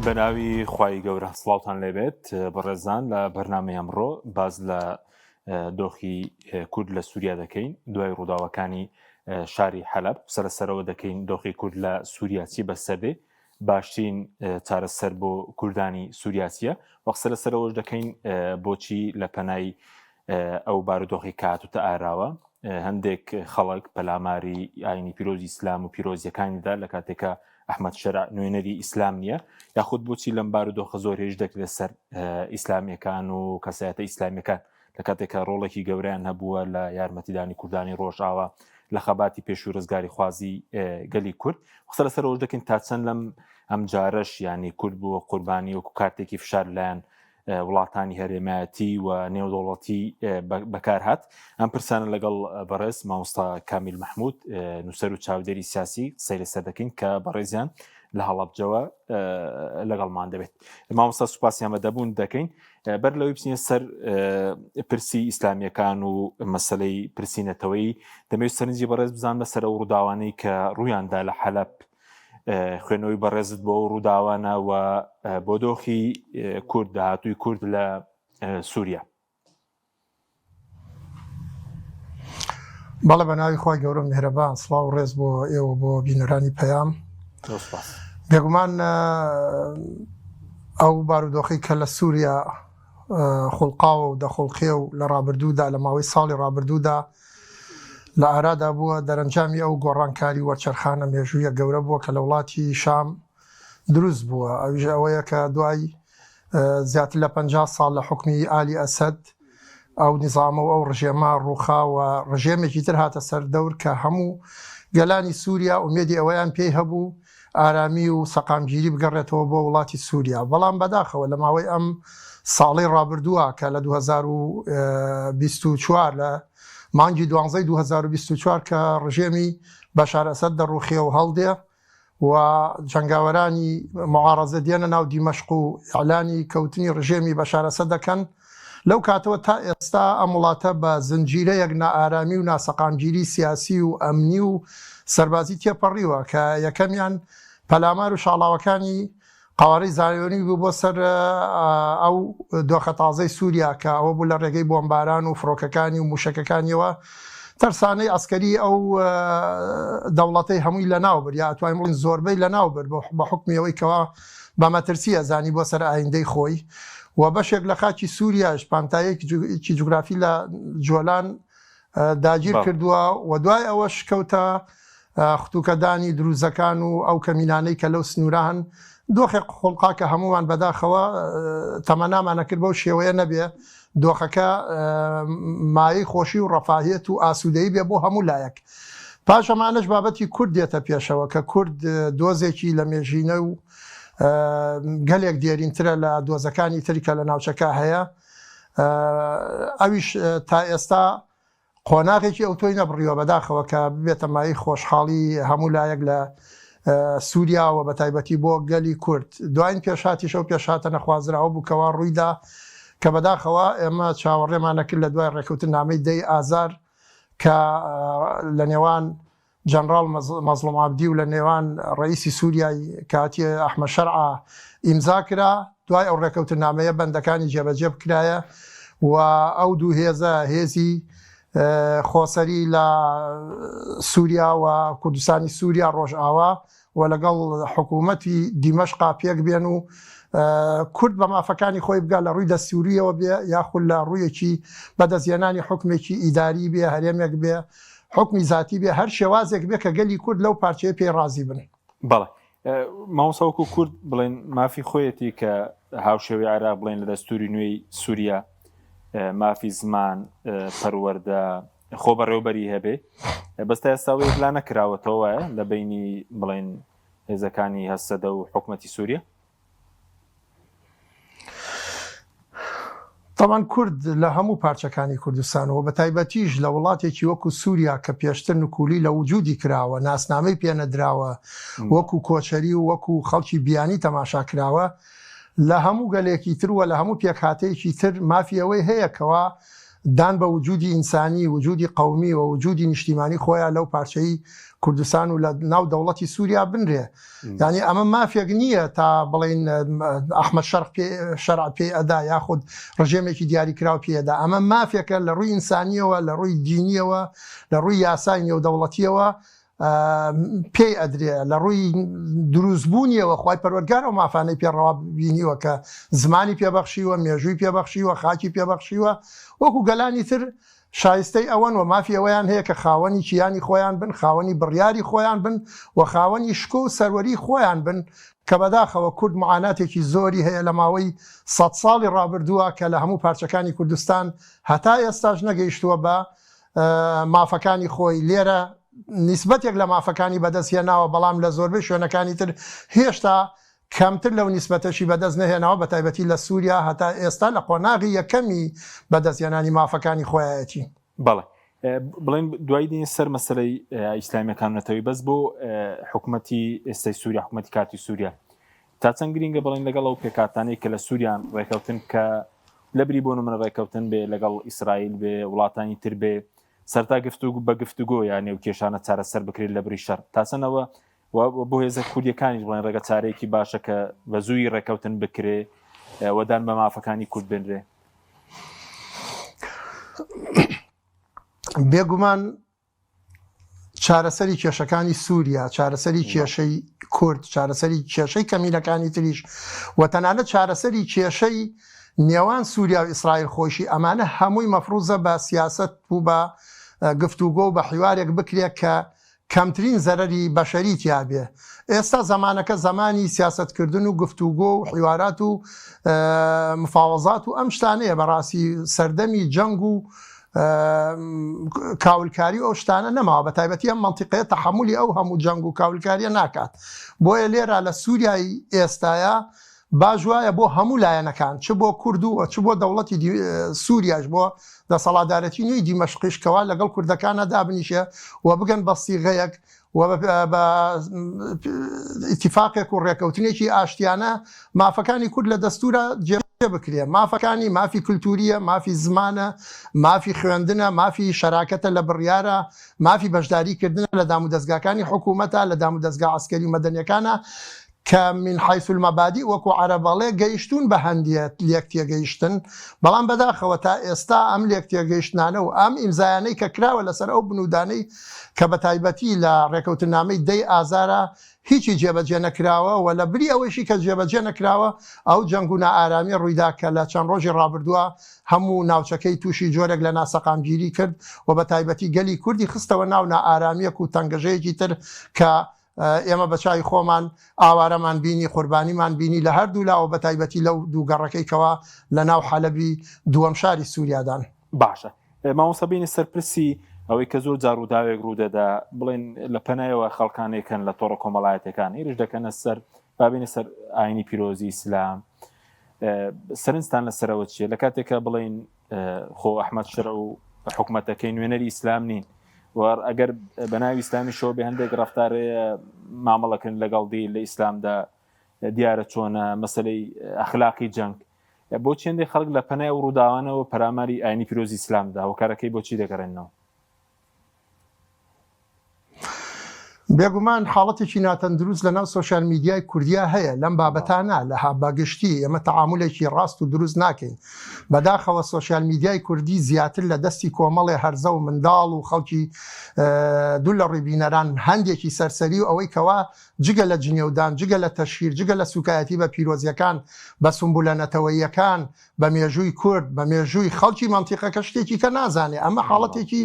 بەناوی خوای گەورە سڵاوتان لێبێت بەڕێزان لە بەرنامەی ئەمڕۆ باز لە دۆخی کورد لە سووریا دەکەین دوای ڕووداوەکانی شاری حەلەب سەرەسەرەوە دەکەین دۆخی کورد لە سووریا چی بەسەردێ باشترین چارەسەر بۆ کوردانی سووریاسیە وەک سەرەسەرەوەش دەکەین بۆچی لە پەنای ئەو بارودۆخی کاتوتە ئاراوە هەندێک خەڵک پەلاماری ئاینی پیرۆزی ئیسلام و پیرۆزیەکانیدا لە کاتێکە ئەحمەد شەرع نوێنەری ئیسلام نییە یاخود بۆچی لەم بارودۆخە زۆر هێژ دەکرێت لەسەر ئیسلامیەکان و کەسایەتە ئیسلامیەکان لە کاتێکە ڕۆڵێکی گەورەیان هەبووە لە یارمەتیدانی کوردانی ڕۆژاوە لە خەباتی پێش و ڕزگاری خوازی گەلی کورد وەختە لەسەرەوەش دەکەین تا چەند لەم ئەم جارەش ینی کورد بووە قوربانی وەکو کارتێکی فشار لایەن وڵاتانی هەرێمایەتی و نێودوڵەتی بەکارهات ئەم پرسانە لەگەڵ بەڕێز مامۆستا کامیل مەحموود نووسەر و چاودێری سیاسی قسەی لەسەر دەکەین کە بەڕێزیان لە هەڵەبجەوە لەگەڵمان دەبێت مامۆستا سوپاسیان بەدەبوون دەکەین بەر لەوەی بچینە سەر پرسی ئیسلامیەکان و مەسەلەی پرسینەتەوەی دەمەوێت سەرنجی بەڕێز بزان بەسەر ئەو ڕووداوانەی کە ڕوویاندا لە حەلەب خوێنەوەی بەڕێزت بۆ ڕووداوانە و بۆ دۆخی کورد داهاتووی کورد لە سووریا بەڵێ بەناوی خۆی گەورە میهرەبان سڵاو و ڕێز بۆ ئێوە بۆ بینەرانی پەیام بێگومان ئەو بارودۆخی کە لە سووریا خوڵقاوە و دەخۆڵقێ و لە ڕابردوودا لە ماوەی ساڵی ڕابردوودا لە ئارادا بووە دەرەنجامی ئەو گۆڕانکاری وەرچەرخانە مێژوویە گەورە بووە کە لە وڵاتی شام دروست بووە ئەویش ئەوەیە کە دوای زیاتر لە 50 ساڵ لە حکمی ئالی ئەسەد ئەو نیزامە و ئەو ڕژێمە ڕووخاوە ڕژێمێکی تر هاتە سەر دەور کە هەموو گەلانی سووریا ئومێدی ئەوەیان پێی هەبوو ئارامی و سەقامگیری بگەڕێتەوە بۆ وڵاتی سووریا بەڵام بەداخەوە لە ماوەی ئەم ساڵی ڕابردووە کە لە 2024 لە مانگی 2024 کە ڕژێمی بەشار ئەسەد دەڕوخێ و هەڵدێ و جەنگاوەرانی معارەزە دێنە ناو دیمەشق و ئیعلانی کەوتنی ڕژێمی بەشار ئەسەد دەکەن لەو کاتەوە تا ئێستا ئەم وڵاتە بە زنجیرەیەک نائارامی و ناسەقامگیری سیاسی و ئەمنی و سەربازی تێپەڕیوە کە یەکەمیان پەلامار و شاڵاوەکانی قاوەڕەی زایۆنی بوو بۆ سەر ئەو دۆخە تازەی سووریا کە ئەوە بوو لە ڕێگەی بۆمباران و فڕۆکەکانی و موشەکەکانیەوە تەرسانەی ئەسکەری ئەو دەوڵەتەی هەمووی لە ناوبر یا ئەتوانین بڵین زۆربەی لە ناوبر بە حکمیەوەی کەوا بە مەترسی ئەزانی بۆ سەر ئایندەی خۆی و بەشێک لە خاکی سووریاش پانتایەکی جوگرافی لە جۆلان داگیر کردووە و دوای ئەوەش کەوتە خوتوکەدانی دروزەکان و ئەو کەمینانەی کە لەو سنووران دۆخی خوڵقا کە هەمومان بەداخەوە تەمەنامانە کرد بەو شێوەیە نەبێ دۆخەکە مایەی خۆشی و ڕەفاهێت و ئاسوودەیی بێ بۆ هەموو لایەک پاش ئەمانەش بابەتی کورد دێتە پێشەوە کە کورد دۆزێکی لە مێژینە و گەلێک دێرینترە لە دۆزەکانی تریکە لە ناوچەکە هەیە ئەویش تا ئێستا قۆناغێکی ئەو تۆی نەبڕیوە بەداخەوە کە بێتە مای خۆشحاڵی هەموو لایەک لە سووریاوە بە تایبەتی بۆ گەلی کورد دوایین پێشاتی شەو پێشاتە نەخوازراوە بووکەوە ڕوویدا کە بەداخەوە ئێمە چاوەڕێمان نەکرد لە دوای ڕێکەوتن نامەی دەی ئازار کە لە نێوان جەنرال مەزڵوم عەبدی و لە نێوان ڕئیسی سووریای کاتی ئەحمەد شەرع ئیمزا کرا دوای ئەو ڕێکەوتن نامەیە بەندەکانی جێبەجێ بکرایە و ئەو دوو هێزە هێزی خۆسەری لە سووریا و کوردستانی سووریا ڕۆژئاوا و لەگەڵ حکوومەتی دیمەشقا پێک بێن و کورد بە مافەکانی خۆی بگا لە ڕووی دەستوریەوە بێ یاخود لە ڕوویەکی بەدەستێنانی حکمێکی ئیداری بێ هەرێمێک بێ حکمی ذاتی بێ هەر شێوازێک بێ کە گەلی کورد لەو پارچەیە پێی ڕازی بن بەڵێ مامۆستا کورد بڵێن مافی خۆیەتی کە هاوشێوەی عێراق بڵێن لە دەستوری نوێی سووریا مافی زمان پەروەردە خۆ بەڕێوەبەری هەبێ بەستا ئێستاوەیەک لا نەکراوەتەوە لە بینی بڵێن هێزەکانی هەستەدە و حکومەتی سووریا طبعاً کورد لە هەموو پارچەکانی کوردستانەوە بە تایبەتیش لە وڵاتێکی وەکو سووریا کە پێشتر نکولی لە وجودی کراوە ناسنامەی پێنەدراوە وەکو کۆچەری و وەکو خەڵکی بیانی تەماشا کراوە لە هەموو گەلێکی تر و لە هەموو پێکهاتەیەکی تر مافیەوەی هەیەکەوە دان بە وجودی ئینسانی وجودی قومی و وجودی نیشتیمانی خۆیان لەو پارچەی کوردستان و لە ناو دەوڵەتی سووریا بنرێ ینی ئەمە مافێک نییە تا بڵین ئەحمەد شەرع پێی ئەدا یاخود ڕژێمێکی دیاریکراو پێدا ئەمە مافێکە لە ڕووی ئینسانیەوە لە ڕووی دینیەوە لە ڕووی یاسای نێودەوڵەتیەوە پێی ئەدرێ لە ڕووی دروستبوونیەوە خی پەروەردگار و مافانەی پێڕەوا بینیوە کە زمانی پێبەخشیوە مێژووی پێبەخشیوە خاکی پێبەخشیوە وەکو گەلانی تر شایستەی ئەوەن و مافی ئەوەیان هەیە کە خاوەنی چیانی خۆیان بن خاوەنی بڕیاری خۆیان بن و خاوەنی شکۆ و سەروەری خۆیان بن کە بەداخەوە کورد معاناتێکی زۆری هەیە لە ماوەی 100 ساڵی ڕابردووە کە لە هەموو پارچەکانی کوردستان هەتا ئێستاش نەگەیشتووە بە مافەکانی خۆی لێرە نیسبەتێک لە مافەکانی بەدەستهێناوە بەڵام لە زۆربەی شوێنەکانی تر هێشتا کەمتر لەو نیسبەتەشی بەدەست نەهێناوە بە تایبەتی لە سووریا هەتا ئێستا لە قۆناغی یەکەمی بەدەستهێنانی مافەکانی خۆیەتی بەڵێ بڵێن دوای دین سەر مەسەلەی ئیسلامیەکان نەتەوەی بەس بۆ حکوومەتی ئێستای سووریا حکوومەتی کاتی سووریا تا چەند گرینگە بڵێن لەگەڵ ئەو پێکاتانەی کە لە سووریان ڕێکەوتن کە لەبری بۆ من ڕێکەوتن بێ لەگەڵ ئیسرائیل بێ وڵاتانی تر بێ سەرتا گفتوگو بە گفتوگۆ یانێ و کێشانە چارەسەر بکرێت لە بری شەر تاسەنەوە بۆ هێزە کوردیەکانیش بڵێن ڕێگە چارەیەکی باشە کە بە زووی ڕێکەوتن بکرێ وەدان بە مافەکانی کورد بنرێ بێگومان چارەسەری کێشەکانی سووریا چارەسەری کێشەی کورد چارەسەری کێشەی کەمینەکانی تریش و تەنانەت چارەسەری کێشەی نێوان سووریا و ئیسرائیل خۆشی ئەمانە هەمووی مەفروزە بە سیاست و بە گفتوگۆ و بە حیوارێک بکرێت کە کەمترین زەرەری بەشەریتیا بێ ئێستا زمانەکە زمانی سیاستکردن و گفتوگۆ و حیوارات و مفاوەزات و ئەم شتانەیە بەڕاستی سەردەمی جەنگ و کاولکاری ئەو شتانە نەماوە بە تایبەتی ئەم منتیقەیە تەحملی ئەو هەموو جەنگ و کاولکاریە ناکات بۆیە لێرە لە سووریای ئێستاە باش وایە بۆ هەموو لایەنەکان چ بۆ کورد و چ بۆ دەوڵەتی سووریاش بۆ دەسەڵاتدارەتی نوێی دیمەشقیشکەوە لەگەڵ کوردەکانە دابنیشە و بگەن بە سیغەیەک و بە ئیتیفاقێک و ڕێکەوتنێکی ئاشتیانە مافەکانی کورد لە دەستورە جێ بکرێ مافەکانی مافی کولتوریە مافی زمانە مافی خوێندنە مافی شەراکەتە لە بڕیارە مافی بەشداریکردنە لە دام و دەستگاکانی حکوومەتە لە دام و دەستگا عسکەری مەدەنیەکانە کە من حیث المەبادی وەکو عەرەبەڵێ گەیشتون بە هەندێک لێک تێگەیشتن بەڵام بەداخەوە تا ئێستا ئەم لێک تێگەیشتانە و ئەم ئیمزایانەی کە کراوە لەسەر ئەو بنوودانەی کە بە تایبەتی لە ڕێکەوتنامەی دەی ئازارە هیچی جێبەجێ نەکراوە و لە بری ئەوەشی کە جێبەجێ نەکراوە ئەو جەنگ و نائارامی ڕوویدا کە لە چەند ڕۆژی ڕابردووە هەموو ناوچەکەی تووشی جۆرێک لە ناسەقامگیری کرد و بە تایبەتی گەلی کوردی خستەوە ناو نائارامیەک و تەنگەژەیەکی تر کە ئێمە بەچای خۆمان ئاوارەمان بینی قوربانیمان بینی لە هەردوو لاوە بە تایبەتی لەو دووگەڕەکەیکەوە لە ناو حەلەبی دووەم شاری سووریادان باشە مامۆستا سەرپرسی ئەوەی کە زۆر جار و داوێک ڕوودەدا بڵێن لە پەنایەوە خەڵکانێکن لە تۆڕە کۆمەڵایەتەکان هێرش دەکەنە سەر بابینە سەر ئاینی پیرۆزی ئیسلام سەرنجتان لەسەرەوە چیە لە کاتێکە بڵێن خۆ ئەحمەد شەرع و حکوومەتەکەی نوێنەری ئیسلام نین ئەگەر بە ناوی ئیسلامی شۆ بێ هەندێک ڕەفتارەیە مامەڵەکن لەگەڵ دی لە ئیسلامدا دیارە چۆنە مەسەلەی ئەخلاقی جەنگ بۆ چێندێک خەڵک لە پەنای و ڕووداوانەوە پەراماری ئاینی پیرۆزی ئیسلامدا هۆکارەکەی بۆچی دەگەڕێنەوە بێگومان حاڵەتێکی ناتەندروست لە ناو سۆشیال میدیای کوردیا هەیە لەم بابەتانە لە باگشتی ئەمە تەعاملێکی ڕاست و دروست ناکەین بەداخەوە سۆشیال میدیای کوردی زیاتر لە دەستی کۆمەڵێ هەرزە و منداڵ و خەڵکی دوو لە ڕێبینەران هەندێکی سەرسەری و ئەوەی کەوا جگە لە جنێودان جگە لە تەشهیر جگە لە سوکایەتی بە پیرۆزیەکان بە سمبولەنەتەوەییەکان بە مێژووی کورد بە مێژووی خەڵکی مەنتیقەکە شتێکی کە نازانێ ئەمە حاڵەتێکی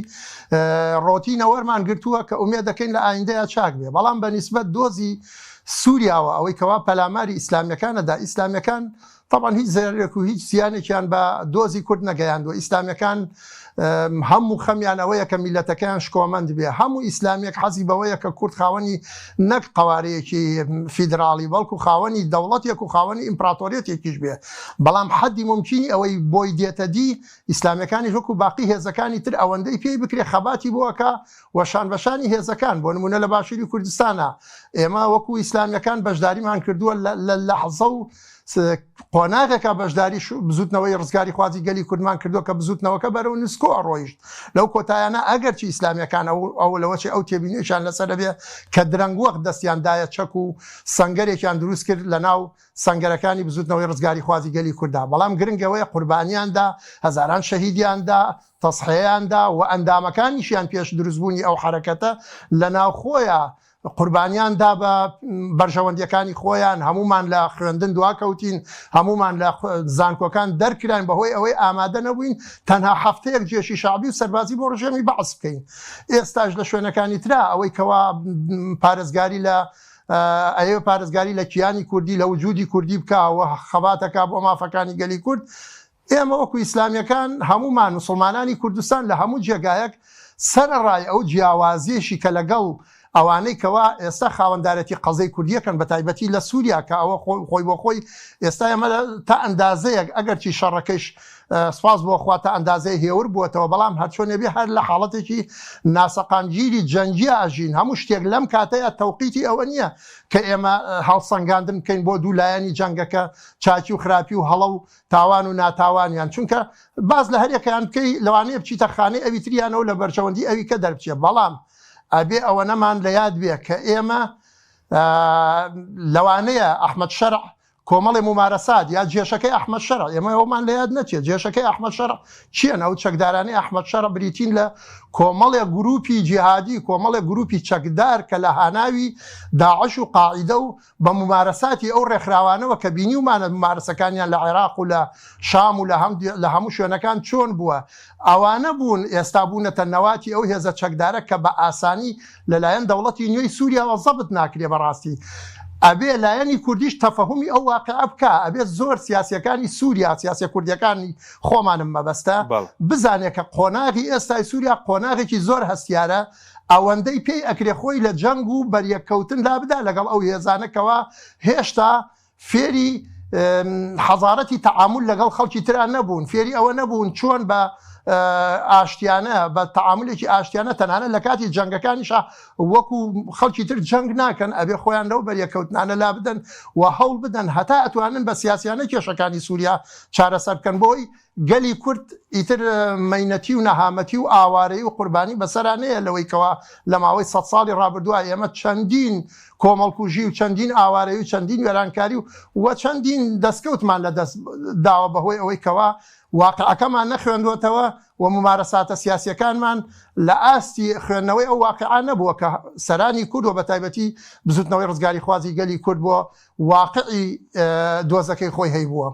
ڕۆتینە وەرمان گرتووە کە ئومێد دەکەین لە ئایندەیە چاک بێ بەڵام بە نیسبەت دۆزی سووریاوە ئەوەی کەوا پەلاماری ئیسلامیەکانەدا ئیسلامیەکان طبعا هیچ زێرێک و هیچ زیانێکیان بە دۆزی کورد نەگەیاندوە ئیسلامیەکان هەموو خەمیان ئەوەیە کە میلەتەکەیان شکۆمەند بێ هەموو ئیسلامیەک حەزی بەوەیە کە کورد خاوەنی نەک قوارەیەکی فیدراڵی بەڵکو خاوەنی دەوڵەتێک و خاوەنی ئیمپراتۆریەتێکیش بێ بەڵام حەدی ممکنی ئەوەی بۆی دێتە دی ئیسلامیەکانی وەکو باقی هێزەکانی تر ئەوەندەی پێی بکرێ خەباتی بۆکە وەشان بەشانی هێزەکان بۆ نمونە لە باشووری کوردستانە ئێمە وەکو ئیسلامیەکان بەشداریمان کردووە لە لەحزە و قۆناغێکە بەشداری بزوتنەوەی ڕزگاری خوازی گەلی کوردمان کردو کە بزوتنەوەکە بەرەو نسکۆ ئەڕۆیشت لەو کۆتایانە ئەگەرچی ئیسلامیەکان ئەو لەوەچی ئەو تێبینیشان لەسەر دەبێ کە درەنگوەق دەستیاندایە چەک و سەنگەرێکیان دروست کرد لە ناو سەنگەرەکانی بزوتنەوەی ڕزگاری خوازی گەلی کووردا بەڵام گرنگەوەی قوربانیاندا هەزاران شەهیدیاندا تەسحەیەیاندا و ئەندامەکانیشیان پێش دروستبوونی ئەو حرەکەتە لە ناو خۆیە قوربانیاندا بە بەرژەوەندیەکانی خۆیان هەمومان لە خوێندن دواکەوتین هەمومان لە زانکۆکان دەرکران بەهۆی ئەوەی ئامادە نەبووین تەنها هەفتەیەک جێشی شعبی و سەربازی بۆ ڕژێمی بەعس بکەین ئێستاش لە شوێنەکانی ترا ئەوەی کەوا پارێزگاری لە ئەوێ پارێزگاری لە کیانی کوردی لە وجودی کوردی بکەوە خەباتەکە بۆ مافەکانی گەلی کورد ئێمە وەکو ئیسلامیەکان هەمومان مسلمانانی کوردستان لە هەموو جێگایەک سەرڕای ئەو جیاوازیەشی کە لەگەڵ ئەوانەی کەوا ئێستا خاوەندارەتی قەزەی کوردیەکەن بە تایبەتی لە سووریا کە ئەوە خۆی بۆ خۆی ئێستا ئێمە تا ئەندازەیەک ئەگەرچی شەڕەکەش سپاس بۆ خوا تا ئەندازەیە هێور بووەتەوە بەڵام هەرچۆنێ بێ هەر لە حاڵەتێکی ناسەقامگیری جەنگی ئاژین هەموو شتێک لەم کاتەیە تەوقیتی ئەوە نییە کە ئێمە هەڵسەنگاندن بکەین بۆ دوولایەنی جەنگەکە چاکی و خراپی و هەڵە و تاوان و ناتاوانیان چونکە باز لە هەرێکیان بکەی لەوانەیە بچیتە خانەی ئەوی تریانەوە لە بەرچەوەندی ئەوی کە دەربچێت بەڵام ئەبێ ئەوە نەمان لە یاد بێ کە ئێمە لەوانەیە ئەحمەد شەرع کۆمەڵی ممارەسات یا جێشەکەی ئەحمەد شەرع ئێمە ئەومان لە یاد نەچێت جێشەکەی ئەحمەد شەرع چییە ئەو چەکدارانەی ئەحمەد شەرع بریتین لە کۆمەڵێک گروپی جیهادی کۆمەڵێک گروپی چەکدار کە لە هاناوی داعش و قاعیدە و بە ممارەساتی ئەو ڕێکخراوانەوە کە بینی ومانە ممارەسەکانیان لە عێراق و لە شام و لە هەموو شوێنەکان چۆن بووە ئەوانە بوون ئێستا بوونەتە نەواتی ئەو هێزە چەکدارە کە بە ئاسانی لەلایەن دەوڵەتی نوێی سووریاوە زەبت ناکرێ بەڕاستی ئەبێ لایەنی کوردیش تەفەهومی ئەو واقعە بکە ئەبێت زۆر سیاسیەکانی سووریا سیاسی کوردیەکانی خۆمانم مەبەستە بزانێت کە قۆناغی ئێستای سووریا قۆناغێکی زۆر هەستیارە ئەوەندەی پێی ئەکرێ خۆی لە جەنگ و بەریەککەوتن لابدا لەگەڵ ئەو هێزانەکەوە هێشتا فێری حەزارەتی تەعامل لەگەڵ خەڵکی تران نەبوون فێری ئەوە نەبوون چۆن بە ئاشتیانە بە تەعاملێکی ئاشتیانە تەنانە لە کاتی جەنگەکانیشە وەکو خەڵکی تر جەنگ ناکەن ئەبێ خۆیان لەو بەریەکەوتنانە لا بدەن و هەوڵ بدەن هەتا ئەتوانن بە سیاسیانە کێشەکانی سووریا چارەسەر بکەن بۆی گەلی کورد ئیتر مەینەتی و نەهامەتی و ئاوارەی و قوربانی بەسەرانەیە لەوەی کەوا لە ماوەی 100 ساڵی ڕابردووە ئێمە چەندین کۆمەڵکوژی و چەندین ئاوارەی و چەندین وێرانکاری و چەندین دەستکەوتمان لە دەست داوە بەهۆی ئەوەی کەوا واقعەکەمان نەخوێندوەتەوە و ممارەساتە سیاسیەکانمان لە ئاستی خوێندنەوەی ئەو واقعە نەبووە کە سەرانی کورد و بە تایبەتی بزوتنەوەی ڕزگاری خوازی گەلی کورد بووە واقعی دۆزەکەی خۆی هەیبووە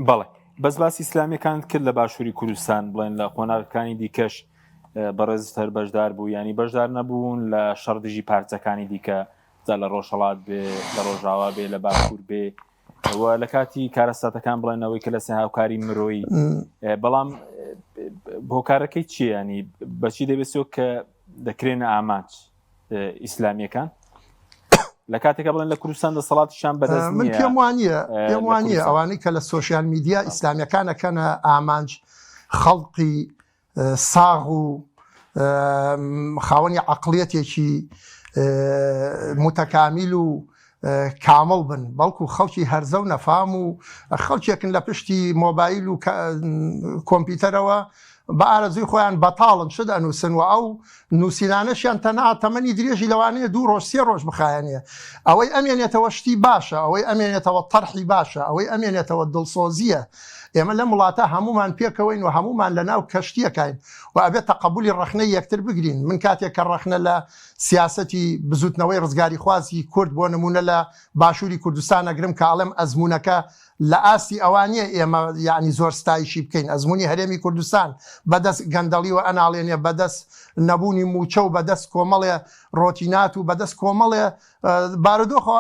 بەڵێ بەس باسی ئیسلامیەکان کرد لە باشووری کوردستان بڵێن لە قۆناغەکانی دیکەش بەڕێزتر بەشدار بوو ینی بەشدار نەبوون لە شەڕدژی پارچەکانی دیکە لە ڕۆژهەڵات بێ لە ڕۆژاوا بێ لە باشوور بێ لە کاتی کارەساتەکان بڵێنەوەی کە لە سێ هاوکاری مرۆیی بەڵام هۆکارەکەی چیە ینی بەچی دەبێتەوە کە دەکرێنە ئاماچ ئیسلامیەکان لە کاتێکە بڵێن لە کوردستان دەسەڵاتیشان بەدەست من پێم وانە ئەوانەی کە لە سۆشیال میدیا ئیسلامیەکانەکەنە ئامانج خەڵقی ساغ و خاوەنی عەقڵیەتێکی متەکامیل و کامڵ بن بەڵکو خەڵکی هەرزە و نەفام و خەڵکێکن لە پشتی مۆبایل و کۆمپیوتەرەوە بە ئارەزوی خۆیان بەتاڵن شت ئەنووسن و ئەو نووسینانەشیان تەنها تەمەنی درێژی لەوانەیە 2 ڕۆژ 3 ڕۆژ بخایەنێ ئەوەی ئەمێنێتەوە شتی باشە ئەوەی ئەمێنێتەوە تەرحی باشە ئەوەی ئەمێنێتەوە دڵسۆزیە ئێمە لە وڵاتە هەمومان پێکەوەین و هەمومان لە ناو کەشتیەکەین و ئەبێت تەقبولی ڕەخنەی یەکتر بگرین من کاتێک کە ڕەخنە لە سیاسەتی بزوتنەوەی ڕزگاری خوازی کورد بۆ نمونە لە باشووری کوردستان ئەگرم کە ئەڵێم ئەزمونونەکە لە ئاستی ئەوانیە ئێمە یعنی زۆر ستایشی بکەین ئەزمموی هەرێمی کوردستان بەدەست گەندەڵی و ئەناڵێنێ بەدەست نەبوونی موچە و بەدەست کۆمەڵێ ڕۆتینات و بەدەست کۆمەڵێ بارودۆخۆ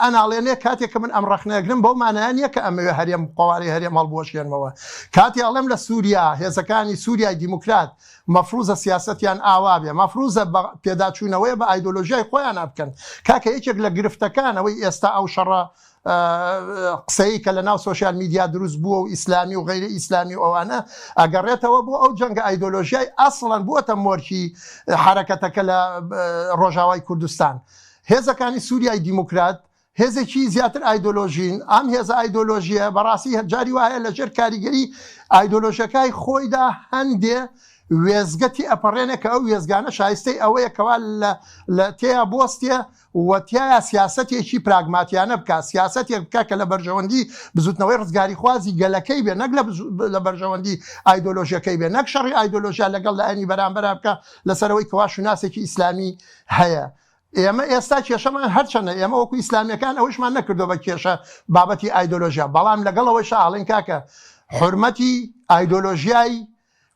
ئەناڵێنێ کاتێک کە من ئەم ڕەخنەگرم بەو مانایانە کە ئەمەوێ هەرێم قواری هەرێم هەڵبوەشێنمەوە کاتی ئەڵێم لە سووریا هێزەکانی سووریای دیموکرات مەفروزە سیاسەتیان ئاوا بێ مەفروزە پێداچوونەوەی بە ئایدۆلۆژیای خۆیان بکەن کاکە یەکێک لە گرفتەکانەوەی ئێستا ئەو شەڕە قسەی کە لە ناو سۆشیال میدیا دروست بووە و ئیسلامی و غیری ئیسلامی ئەوانە ئەگەڕێتەوە بۆ ئەو جەنگە ئایدۆلۆژیای ئەسڵەن بووەتە مۆرکی حرەکەتەکە لە ڕۆژاوای کوردستان هێزەکانی سووریای دیموکرات هێزێکی زیاتر ئایدۆلۆژین ئەم هێزە ئایدۆلۆژیە بەڕاستی جاری وایە لەژێر کاریگەری ئایدۆلۆژەکەی خۆیدا هەندێ وێزگەتی ئەپەڕێنێ کە ئەو وێزگانە شایستەی ئەوەیە کەوا لە تێیا بۆستێ وتیایە سیاسەتێکی پراگماتیانە بکە سیاسەتێک بکە کە لە بەرژەوەندی بزوتنەوەی ڕزگاری خوازی گەلەکەی بێ نەک لە بەرژەوەندی ئایدۆلۆژیەکەی بێ نەک شەڕی ئایدۆلۆژیا لەگەڵ لە ئەنی بەرامبەر بکە لەسەرەوەی کەوا شوناسێکی ئیسلامی هەیە. ئێمە ئێستا کێشەمان هەرچەنە ئێمە وەکو ئیسلامیەکان ئەوشمان نەکردو بە کێشە بابەتی ئایدۆلۆژیا بەڵام لەگەڵەوەی شاڵین کاکە حرمەتی ئایدۆلۆژیای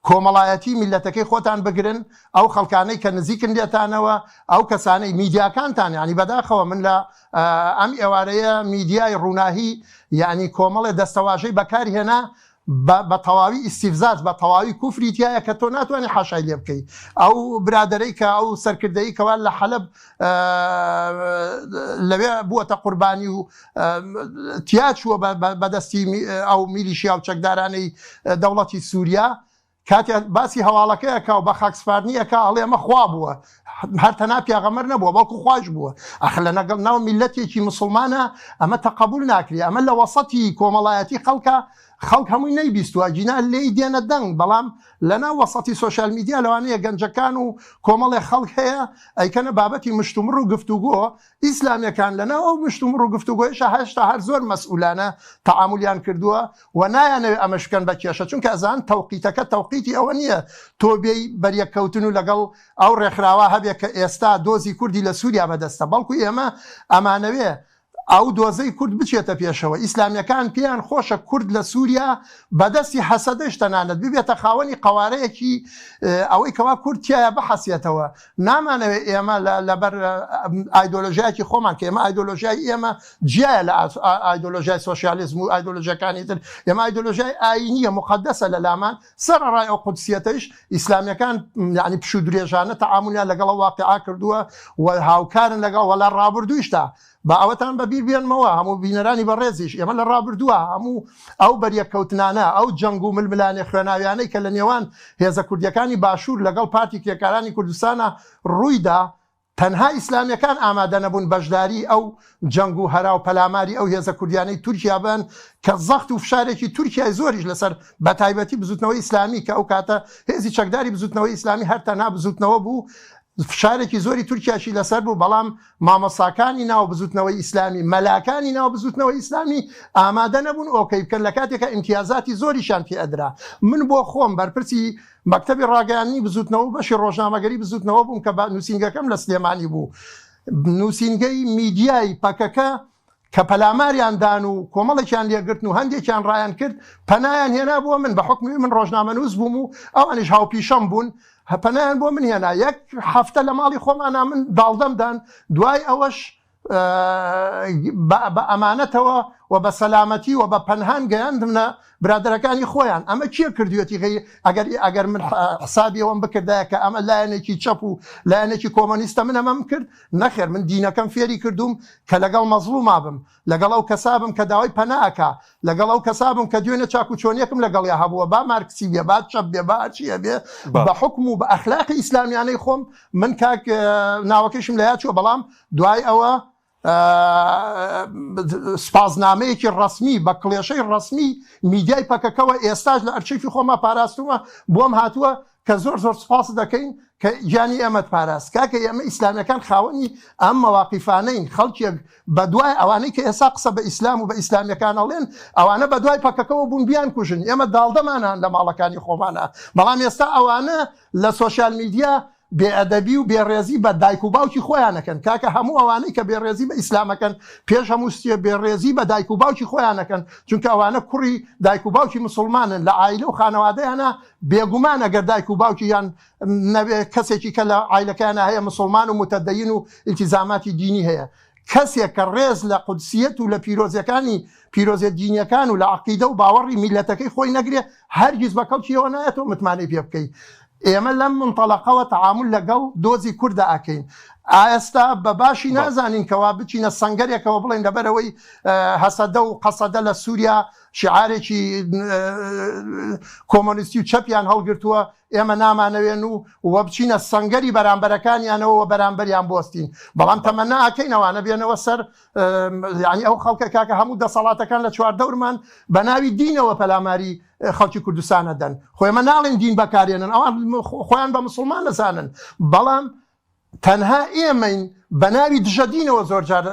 کۆمەڵایەتی میلەتەکەی خۆتان بگرن ئەو خەڵکانەی کە نزیکن لێتانەوە ئەو کەسانەی میدیاکانتان ینی بەداخەوە من لە ئەم ئێوارەیە میدیای ڕووناهی یعنی کۆمەڵێ دەستەواژەی بەکاری هێنا بە تەواوی ئیستیفزاز بە تەواوی کوفری تایە کە تۆ ناتوانانی حاشای لێ بکەیت ئەو برادەرەی کە ئەو سەرکردەی کەوا لە حەلب لەوێ بووەتە قوربانی و تیا چووە بەدەستی ئەو میلیشیا و چەکدارانەی دەوڵەتی سووریا کاتێ باسی هەواڵەکەیەکە و بە خاکسپارنیەکە ئەڵێ ئەمە خوا بووە هەر تەنا پیاغەمبەر نەبووە بەڵکو خوش بووە ئەخ لە نەگەڵ ناو میلەتێکی مسلمانە ئەمە تەقەبول ناکرێ ئەمە لە وەسەتی کۆمەڵایەتی خەڵک هەمووی نەیبیستووە جینا لێی دێنە دەنگ بەڵام لەنا وەسەتی سۆشیال میدیا لەوانەیە گەنجەکان و کۆمەڵێ خەڵک هەیە ئەیکەنە بابەتی مشتومڕ و گفتوگۆ ئیسلامیەکان لەنا ئەو مشتومڕ و گفتوگۆیشە هەشتا هەر زۆر مەسئولانە تەعاملیان کردووە و نایانەوێت ئەمەشکەن بە کێشە چونکە ئەزان تەوقیتەکە تەوقیتی ئەوە نییە تۆ بێی بەریەککەوتن و لەگەڵ ئەو ڕێکخراوە هەبێ کە ئێستا دۆزی کوردی لە سووریا بەدەستە بەڵکو ئێمە ئەمانەوێ ئەو دۆزەی کورد بچێتە پێشەوە ئیسلامیەکان پێیان خۆشە کورد لە سووریا بەدەستی حەسەدەش تەنانەت ببێتە خاوەنی قەوارەیەکی ئەوەی کەوا کورد تایە بەحەسیێتەوە نامانەوێت ئێمە لەبەر ئایدۆلۆژیایکی خۆمان کە ئێمە ئایدۆلۆژیای ئێمە جیایە لە ئایدۆلۆژیای سۆشیالیزم و ئایدۆلۆژیەکانی تر ئێمە ئایدۆلۆژیای ئاینیە مقدسە لە لامان سەرڕای ئەو قودسیەتەش ئیسلامیەکان یعنی پشو درێژانە تەعاملیان لەگەڵ واقعا کردووە و هاوکارن لەگەڵ وەلا ڕابردوویشتا بە ئەوەتان بەبیر بێنمەوە هەموو بینەرانی بەڕێزیش ئێمە لە ڕابردووە هەموو ئەو بەریەککەوتنانە ئەو جەنگ و ململانێ خوێناویانەی کە لە نێوان هێزە کوردیەکانی باشوور لەگەڵ پارتی کرێکارانی کوردستانە ڕوویدا تەنها ئیسلامیەکان ئامادە نەبوون بەشداری ئەو جەنگ و هەرا و پەلاماری ئەو هێزە کوردیانەی تورکیا بن کە زەخت و فشارێکی تورکیای زۆریش لەسەر بە تایبەتی بزوتنەوەی ئیسلامی کە ئەو کاتە هێزی چەکداری بزوتنەوەی ئیسلامی هەر تەنها بزوتنەوە بوو فشارێکی زۆری تورکیاشی لەسەر بوو بەڵام مامۆساکانی ناو بزوتنەوەی ئیسلامی مەلاکانی ناو بزوتنەوەی ئیسلامی ئامادە نەبوون ئۆکەی بکەن لە کاتێکە ئیمتیازاتی زۆریشان پێ ئەدرا من بۆ خۆم بەرپرسی مەکتەبی ڕاگەیاندنی بزوتنەوە بەشی ڕۆژنامەگەری بزوتنەوە بووم کە نووسینگەکەم لە سلێمانی بوو نووسینگەی میدیای پەکەکە کە پەلاماریاندان و کۆمەڵێکیان لێگرتن و هەندێکیان ڕایان کرد پەنایان هێنا بووە من بە حکمی من ڕۆژنامەنووس بووم و ئەوانیش هاوپیشەم بوون هەپەنایان بۆ من هێنا یەک هەفتە لە ماڵی خۆمانە من داڵدەمدان دوای ئەوەش بە ئەمانەتەوە و بە سەلامەتی و بە پەنهان گەیاندمە برادەرەکانی خۆیان ئەمە کێ کردوێتی ئەگەر من حسابی ئەوەم بکردایە کە ئەمە لایەنێکی چەپ و لایەنێکی کۆمۆنیستە من ئەمەم کرد نەخێر من دینەکەم فێری کردوم کە لەگەڵ مەزڵوما بم لەگەڵ ئەو کەسابم کە داوای پەناکە لەگەڵ ئەو کەسابم کە دوێنە چاکوچۆنیەکم لەگەڵیا هەبووە با مارکسی بێ با چەپ بێ با چیە بێ بە حکم و بە ئەخلاقی ئیسلامیانەی خۆم من کاک ناوەکەشم لە یاد چووە بەڵام دوای ئەوە سپازنامەیەکی ڕسمی بە کڵێشەی ڕسمی میدیای پەکەکەوە ئێستاش لە ئەرچیفی خۆمە پاراستومە بۆم هاتووە کە زۆر سپاس دەکەین کە گیانی ئەمەد پاراست کاکە ئێمە ئیسلامیەکان خاوەنی ئەم مەواقیفانەین خەڵکێک بە دوای ئەوانەی کە ئێستا قسە بە ئیسلام و بە ئیسلامیەکان ئەڵێن ئەوانە بە دوای پەکەکەەوە بوون بیان کوژن ئێمە داڵدەمانان لە ماڵەکانی خۆمانە بەڵام ئێستا ئەوانە لە سۆشیال میدیا بێئەدەبی و بێڕێزی بە دایک و باوکی خۆیانەکەن کاکە هەموو ئەوانەی کە بێڕێزی بە ئیسلامەکەن پێش هەمووستیە بێڕێزی بە دایک و باوکی خۆیانەکەن چونکە ئەوانە کوڕی دایک و باوکی مسلمانن لە عایلە و خانەوادەیانە بێگومان ئەگەر دایک و باوکی یان نەبێت کەسێکی کە لە عایلەکانە هەیە مسلمان و متەدەین و ئیلتیزاماتی دینی هەیە کەسێک کە ڕێز لە قودسیەت و لە پیرۆزیە دینیەکان و لە عەقیدە و باوەڕی میلەتەکەی خۆی نەگرێ هەرگیز بە کەڵکیەوە نایەتەوە متمانەی پێ بکەیت ئێمە لەم منطەلەقەوە تەعامل لەگەڵ دۆزی کوردە ئەکەین ئاستا بە باشی نازانین کەوا بچینە سەنگەرێکەوە بڵێن لەبەرەوەی هەسەدە و قەسەدە لە سووریا شعارێکی کۆمۆنیستی و چەپیان هەڵگرتووە ئێمە نامانەوێن و بچینە سەنگەری بەرامبەرەکانیانەوە بەرامبەریان بۆستین بەڵام تەمەنا ئەکەینەوانە بێنەوە سەر ینی ئەو خەڵکە کاکە هەموو دەسەڵاتەکان لە چواردەورمان بە ناوی دینەوە پەلاماری خەڵکی کوردستانە دەن خۆیمە ناڵێن دین بەکارێنن ئەوان خۆیان بە مسلمان نەزانن بەڵام تەنها ئێمەین بە ناوی دژەدینەوە زۆر جار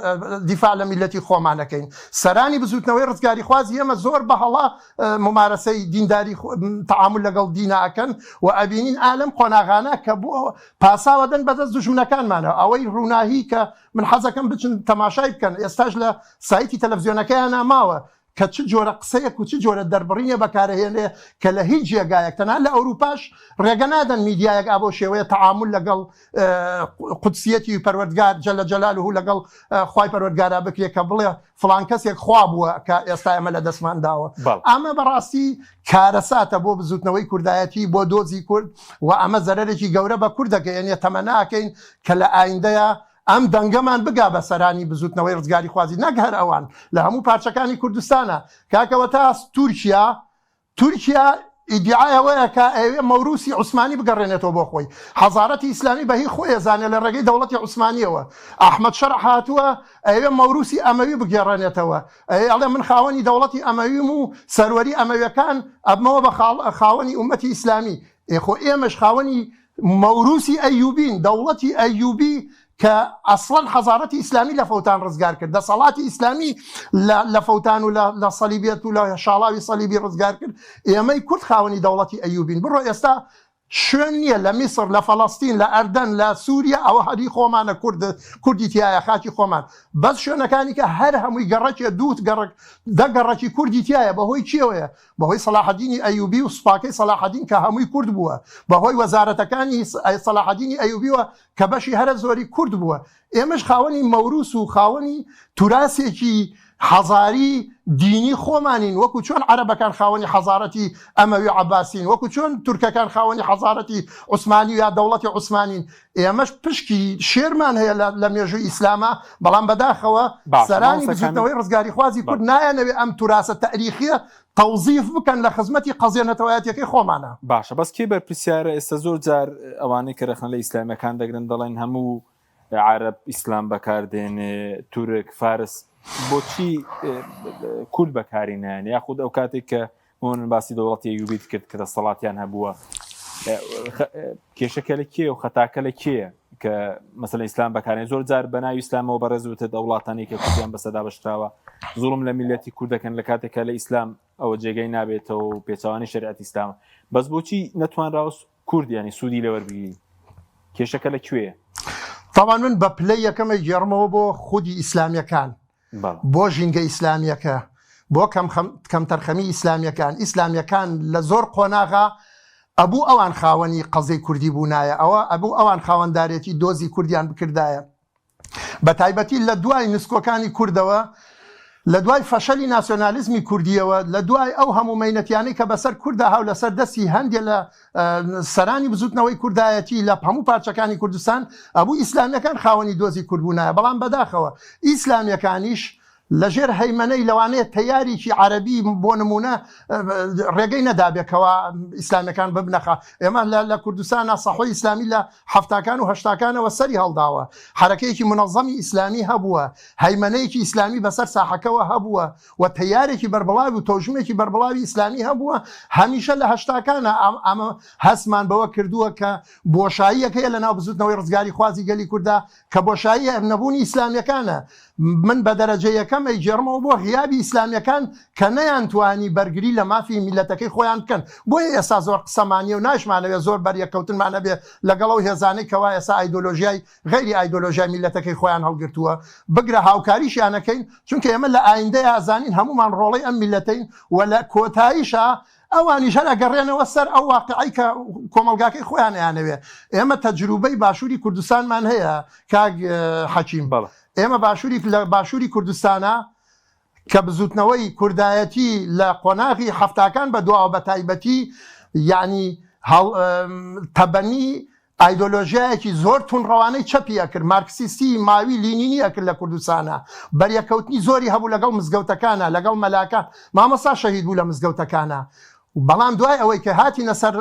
دیفاع لە میلەتی خۆمانەکەین سەرانی بزوتنەوەی ڕزگاری خوازی ئێمە زۆر بە هەڵا ممارەسەی دینداری تەعامل لەگەڵ دیناکەن و ئەبینین ئالەم قۆناغانە کە بۆ پاساوە دەن بەدەست دوژمنەکانمانە ئەوەی ڕووناهی کە من حەزەکەم بچن تەماشای بکەن ئێستاش لە سایتی تەلەڤیزیۆنەکەیان ماوە کە چ جۆرە قسەیەک و چ جۆرە دەربڕینە بەکارهێنێ کە لە هیچ جێگایەک تەنها لە ئەوروپاش ڕێگە نادەن میدیایەک ئابۆ شێوەیە تەعامل لەگەڵ قودسیەتی پەروەردگار جەلە جەلالوهو لەگەڵ خوای پەروەردگارا بکرێت کە بڵێ فڵان کەسێک خوا بووە کە ئێستا ئێمە لە دەستمان داوە ئەمە بەڕاستی کارەساتە بۆ بزوتنەوەی کوردایەتی بۆ دۆزی کورد و ئەمە زەرەرێکی گەورە بە کوردەکەیێنێ تەمەناکەین کە لە ئایندەیە ئەم دەنگەمان بگا بە سەرانی بزوتنەوەی ڕزگاری خوازی نەگەر ئەوان لە هەموو پارچەکانی کوردستانە کاکەوە تا تورکیا ئیدعایەوەیە کە ئەوێ مەوروسی عوسمانی بگەڕێنێتەوە بۆ خۆی حەزارەتی ئیسلامی بەهی خۆی زانێت لە ڕێگەی دەوڵەتی عوسمانیەوە ئەحمەد شەرع هاتووە ئەوێ مەوروسی ئەمەوی بگێڕێنێتەوە ئەڵێ من خاوەنی دەوڵەتی ئەمەویم و سەروەری ئەمەویەکان ئەبمەوە بە خاوەنی ئومەتی ئیسلامی ئێخۆ ئێمەش خاوەنی مەوروسی ئەیوبین دەوڵەتی ئەیوبی کە ئەسڵەن حەزارەتی ئیسلامی لە فەوتان ڕزگار کرد دەسەڵاتی ئیسلامی لە فەوتان و لە سەلیبێت و لە شاڵاوی سەلیبی ڕزگار کرد ئێمەی کورد خاوەنی دەوڵەتی ئەیوبین بڕۆ ئێستا شوێن نییە لە میسر لە فەڵەستین لە ئەردەن لە سووریا ئەوە هەری خۆمانە کوردی تایە خاکی خۆمان بەس شوێنەکانی کە هەر هەمووی گەڕەکێ دووت دەگەڕەکی کوردی تایە بەهۆی چیەوەیە بەهۆی سەلاحەدینی ئەیوبی و سوپاکەی سەلاحەدین کە هەمووی کورد بووە بەهۆی وەزارەتەکانی سەلاحەدینی ئەیوبیوە کە بەشی هەرە زۆری کورد بووە ئێمەش خاوەنی مەوروس و خاوەنی توراسێکی حەزاری دینی خۆمانین وەکو چۆن عەرەبەکان خاوەنی حەزارەتی ئەمەوی عەباسین وەکو چۆن تورکەکان خاوەنی حەزارەتی عوسمانی یا دەوڵەتی عوسمانین ئێمەش پشکی شێرمان هەیە لە مێژووی ئیسلامە بەڵام بەداخەوە سەرانی بزوتنەوەی ڕزگاری خوازی کورد نایانەوێ ئەم توراسە تەریخیە تەوزیف بکەن لە خزمەتی قەزیێنەتەوەیەتەکەی خۆمانە باشە بەس کێ بەرپرسیارە ئێستا زۆر جار ئەوانەی کە رەخنە لە ئیسلامیەکان دەگرن دەڵێن هەموو عەرەب ئیسلام بەکاردێنێ تورک فارس بۆچی کورد بەکارینیان یاخود ئەو کاتێک کە من باسی دەوڵەتی ئەیوبیت کرد کە دەسەڵاتیان هەبووە کێشەکە لە کێ و خەتاکە لە کێیە کە مەسەلەن ئیسلام بەکارێن زۆر جار بەناوی ئیسلامەوە بەڕێزوتە دەوڵاتانی کە کوردیان بەسەدا بەشراوە زوڵم لە میلەتی کوردەکەن لە کاتێکە لە ئیسلام ئەوە جێگەی نابێتەوە و پێچەوانی شریعەتی ئیسلامە بەس بۆچی نەتوانراوە کوردیانی سوودی لەوەربگیری کێشەکە لەکوێیە طبعا من بە پلەی یەکەمە گێڕمەوە بۆ خودی ئیسلامیەکان بۆ ژینگە ئیسلامیەکە بۆ کەم تەرخەمی ئیسلامیەکان لە زۆر قۆناغا ئەبوو ئەوان خاوەنی قەزەی کوردی بوونایە ئەوە ئەبوو ئەوان خاوەندارێتی دۆزی کوردیان بکردایە بە تایبەتی لە دوای نسکۆکانی کوردەوە لە دوای فەشەلی ناسیۆنالیزمی کوردیەوە لە دوای ئەو هەموو مەینەتیانەی کە بەسەر کووردا هاو لەسەر دەستی هەندێک لە سەرانی بزوتنەوەی کوردایەتی لە هەموو پارچەکانی کوردستان ئەبوو ئیسلامیەکان خاوەنی دۆزی کوورد بوونایە بەڵام بەداخەوە ئیسلامیەکانیش لەژێر هەیمەنەی لەوانەیە تەیاریکی عەرەبی بۆ نمونە ڕێگەی نەدابێتەوە ئیسلامیەکان ببنەخە ئێمە لە کوردستانە سەحوی ئیسلامی لە هەفتاکان و هەشتاکانەوە سەری هەڵداوە حرەکەیەکی منەظەمی ئیسلامی هەبووە هەیمەنەیەکی ئیسلامی بەسەر ساحەکەوە هەبووە و تەیارێکی بەربڵاوی و تۆژمێکی بەربڵاوی ئیسلامی هەبووە هەمیشە لە هەشتاکانە ئەمە هەسمان بەوە کردووە کە بۆشاییەکەیە لە ناو بزوتنەوەی ڕزگاری خوازی گەلی کووردا کە بۆشایی نەبوونی ئیسلامیەکانە من بە دەرەجە یەکەم ئەیجێڕمەوە بۆ غیابی ئیسلامیەکان کە نەیانتوانی بەرگری لە مافی میلەتەکەی خۆیان بکەن بۆیە ئێستا زۆر قسەمانیە و ناشمانەوێت زۆر بەریەکەوتنمانە بێ لەگەڵەوە هێزانەی کەوا ئێستا ئایدۆلۆژیای غەیری ئایدۆلۆژیای میلەتەکەی خۆیان هەڵگرتووە بگرە هاوکاریشیانەکەین چونکە ئێمە لە ئایندەی ئازانین هەمومان ڕۆڵەی ئەم میلەتین و لە کۆتاییشە ئەوانیش هەر ئەگەڕێنەوە سەر ئەو واقعی کە کۆمەلگاکەی خۆیان یانەوێ ئێمە تەجروبەی باشووری کوردستانمان هەیە کاک حەکیم ئێمە باشووری کوردستانە کە بزوتنەوەی کوردایەتی لە قۆناغی هەفتاکان بە دواوە بە تایبەتی یعنی تەبەنی ئایدۆلۆژیایەکی زۆر تونڕەوانەی چەپی ئەکرد، مارکسیستی ماوی لینینی ئەکرد لە کوردستانە، بەریەکەوتنی زۆری هەبوو لەگەڵ مزگەوتەکانە، لەگەڵ مەلاکان، مامۆستا شەهید بوو لە مزگەوتەکانە. بەڵام دوای ئەوەی کە هاتینە سەر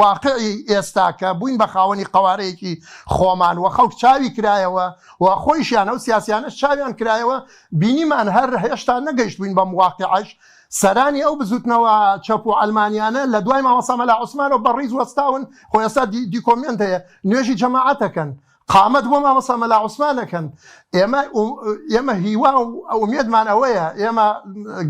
واقعی ئێستا کە بووین بە خاوەنی قەوارەیەکی خۆمان و خەڵک چاوی کرایەوە و خۆیشیان ئەو سیاسیانش چاویان کرایەوە، بینیمان هەر هێشتا نەگەیشت بووین بەم واقعەش. سەرانی ئەو بزوتنەوە چەپ و ئەلمانیانە لە دوای مامۆستا مەلا عوسمانەوە بەڕیز وەستاون، خۆ ئێستا دیکۆمنت هەیە، نوێژی جەماعەتەکەن، قامەت بۆ مامۆستا مەلا عوسمانەکەن. ئێمە هیوا و ئومێدمان ئەوەیە، ئێمە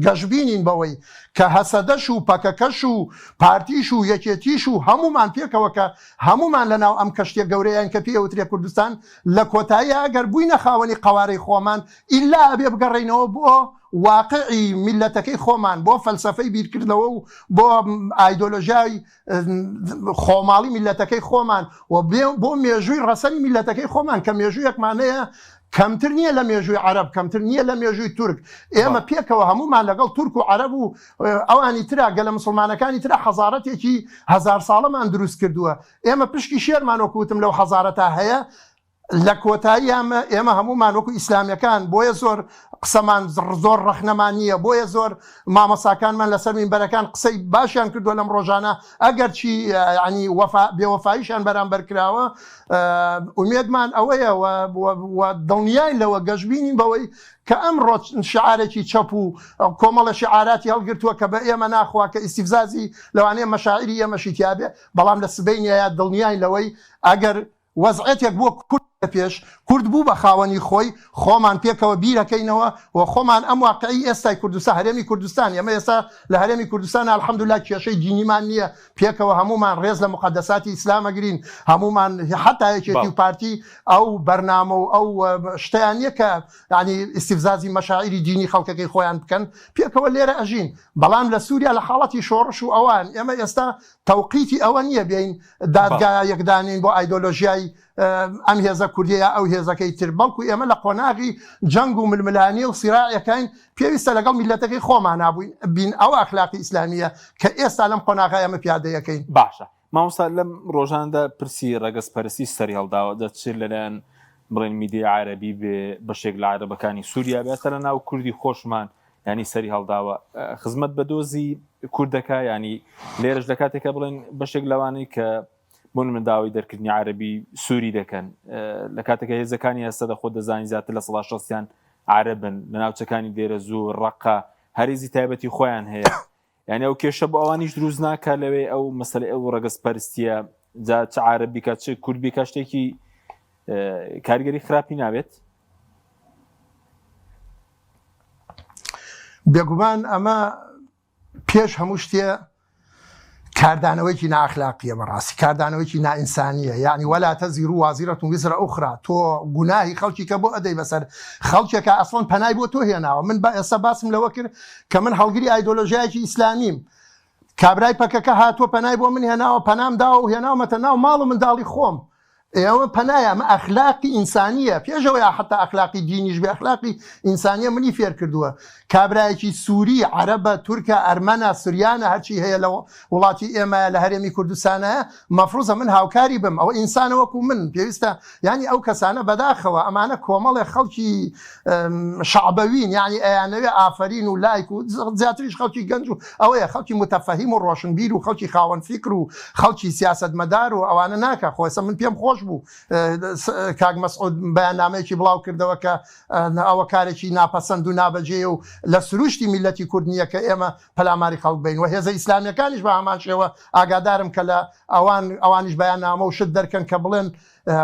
گەشببینین بەوەی کە هەسەدەش و پەکەکەش و پارتیش و یەکێتیش و هەمومان پێکەوە کە هەمومان لەناو ئەم کەشتێ گەورەیان کە پێوترێ کوردستان لە کۆتایی ئەگەر بووینە خاوەنی قەوارەی خۆمان ئیلا ئەبێ بگەڕێینەوە بۆ واقعی میلەتەکەی خۆمان، بۆ فەلسەفەی بیرکردنەوە و بۆ ئایدۆلۆژیای خۆماڵی میلەتەکەی خۆمان و بۆ مێژووی ڕەسەری میلەتەکەی خۆمان کە مێژوویەکمانەیە کەمتر نییە لە مێژووی عەرەب، کەمتر نییە لە مێژووی تورک. ئێمە پێکەوە هەمومان لەگەڵ تورک و عەرەب و ئەوانی ترا گەلە مسلمانەکانی ترا حەزارەتێکی هەزار ساڵەمان دروست کردووە. ئێمە پشکی شێرمان وەکوتم لەو حەزارەتا هەیە. لە کۆتایی ئێمە هەمومان وەکو ئیسلامیەکان، بۆیە زۆر قسەمان زۆر ڕەخنەمان نییە، بۆیە زۆر مامۆساکانمان لەسەر مینبەرەکان قسەی باشیان کردووە لەم ڕۆژانە، ئەگەر چی ینی بێوەفاییشان بەرامبەر کراوە. ئومێدمان ئەوەیە و دڵنیاین لەوە، گەشببینین بەوەی کە ئەمڕۆ شعارێکی چەپ و کۆمەڵە شعاراتی هەڵگرتووە کە بە ئێمە ناخوا کە ئیستیفزازی لەوانەیە مەشاعری ئێمەشی تیابێ، بەڵام لە سبەینیە دڵنیاین لەوەی ئەگەر وەزعێتێک بۆ کورد پێش کورد بوو بە خاوەنی خۆی، خۆمان پێکەوە بیرەکەینەوە و خۆمان ئەم واقعی ئێستای کوردستان، هەرێمی کوردستان، ئێمە ئێستا لە هەرێمی کوردستان ئەلحەمدولیلا کێشەی دینیمان نییە، پێکەوە هەمومان ڕێز لە مقەدەساتی ئیسلامەگرین، هەمومان حتا یەکێتی و پارتی ئەو بەرنامە و ئەو شتیان نیە کە ینی ئیستیفزازی مەشاعری دینی خەڵکەکەی خۆیان بکەن، پێکەوە لێرە ئەژین. بەڵام لە سووریا لە حاڵەتی شۆڕش و ئەوان ئێمە ئێستا تەوقیتی ئەوە نییە بێین دادگا یەکدانین بۆ ئایدۆلۆژیای ئەم هێزە کوردیە ئەو هێزەکەی تر، بەڵکو ئێمە لە قۆناغی جەنگ و ململانی و سیراعەکەین پێویستە لەگەڵ میلەتەکەی خۆمان نابووین بین ئەو ئەخلاقی ئیسلامیە کە ئێستا لەم قۆناغا ئێمە پیادەیەکەین. باشە مامۆستا لەم ڕۆژاندا پرسی ڕەگەزپەرستی سەری هەڵداوە، دەچێت لەلایەن بڵێن میدیای عەرەبی بێ بەشێک لە عەرەبەکانی سووریا بێتە لە ناو کوردی خۆشمان، ینی سەری هەڵداوە خزمەت بە دۆزی کوردەکە، ینی لێرەش لە کاتێکە بڵێن بەشێک لەوانەی کە بۆن من داوای دەرکردنی عەرەبی سووری دەکەن، لە کاتێکە هێزەکانی ئێستا دەخۆ دەزانی زیاتر لە 60% عەرەبن، لە ناوچەکانی دێرەز و ڕەقە هەرێزی تایبەتی خۆیان هەیە، یعنی ئەو کێشە بۆ ئەوانیش دروست ناکە لەوێ ئەو مەسەلەی ئەو ڕەگەزپەرستیە جا چ عەرەبی کە چ کوردبی کە شتێکی کارگەری خراپی نابێت. بێگومان ئەمە پێش هەموو شتێ کاردانەوەیکی ناخلاقیە، بەڕاستی کاردانەوەیکی نائینسانیە، یعنی وەلا تەزیر وازیرەتون ویزرە ئوخرا، تۆ گوناهی خەڵکی کە بۆ ئەدەی بەسەر خەڵکێکە ئەسڵەن پەنای بۆ تۆ هێناوە. من ئێستا باسم لەوە کرد کە من هەڵگری ئایدۆلۆژیایەکی ئیسلامیم، کابرای پەکەکە هاتووە پەنای بۆ من هێناوە، پەنام داوە و هێناومەتە ناو ماڵ و منداڵی خۆم. ئێوە پەنایە، ئەمە ئەخلاقی ئینسانیە، پێشەوەی حتا ئەخلاقی دینیش بێ، ئەخلاقی ئینسانیە منی فێر کردووە. کابرایەکی سووری، عەرەبە، تورکە، ئەرمەنە، سوریانە، هەرچی هەیە لە وڵاتی ئێمە لە هەرێمی کوردستانە، مەفروزە من هاوکاری بم، ئەوە ئینسانە وەکو من، پێویستە ینی ئەو کەسانە بەداخەوە ئەمانە کۆمەڵێ خەڵکی شعبەوین، یعنی ئەیانەوێ ئافرین و لایک و زیاتریش خەڵکی گەنج و ئەوەیە خەڵکی متەفەهیم و ڕۆشنبیر و خەڵکی خاوەن فیکر و خەڵکی سیاسەتمەدار و ئەوانە ناکە. خۆسە من پێم خۆش بوو کاک مەسعود بەیاننامەیەکی بڵاو کردەوە کە ئەوە کارێکی ناپەسەند و نابەجێ و لە سروشتی میلەتی کورد نییە کە ئێمە پەلاماری خەڵک بین و هێزە ئیسلامیەکانیش بە هەمان شێوە ئاگادارم کە لە ئەوانیش بەیاننامە و شت دەرکەن کە بڵێن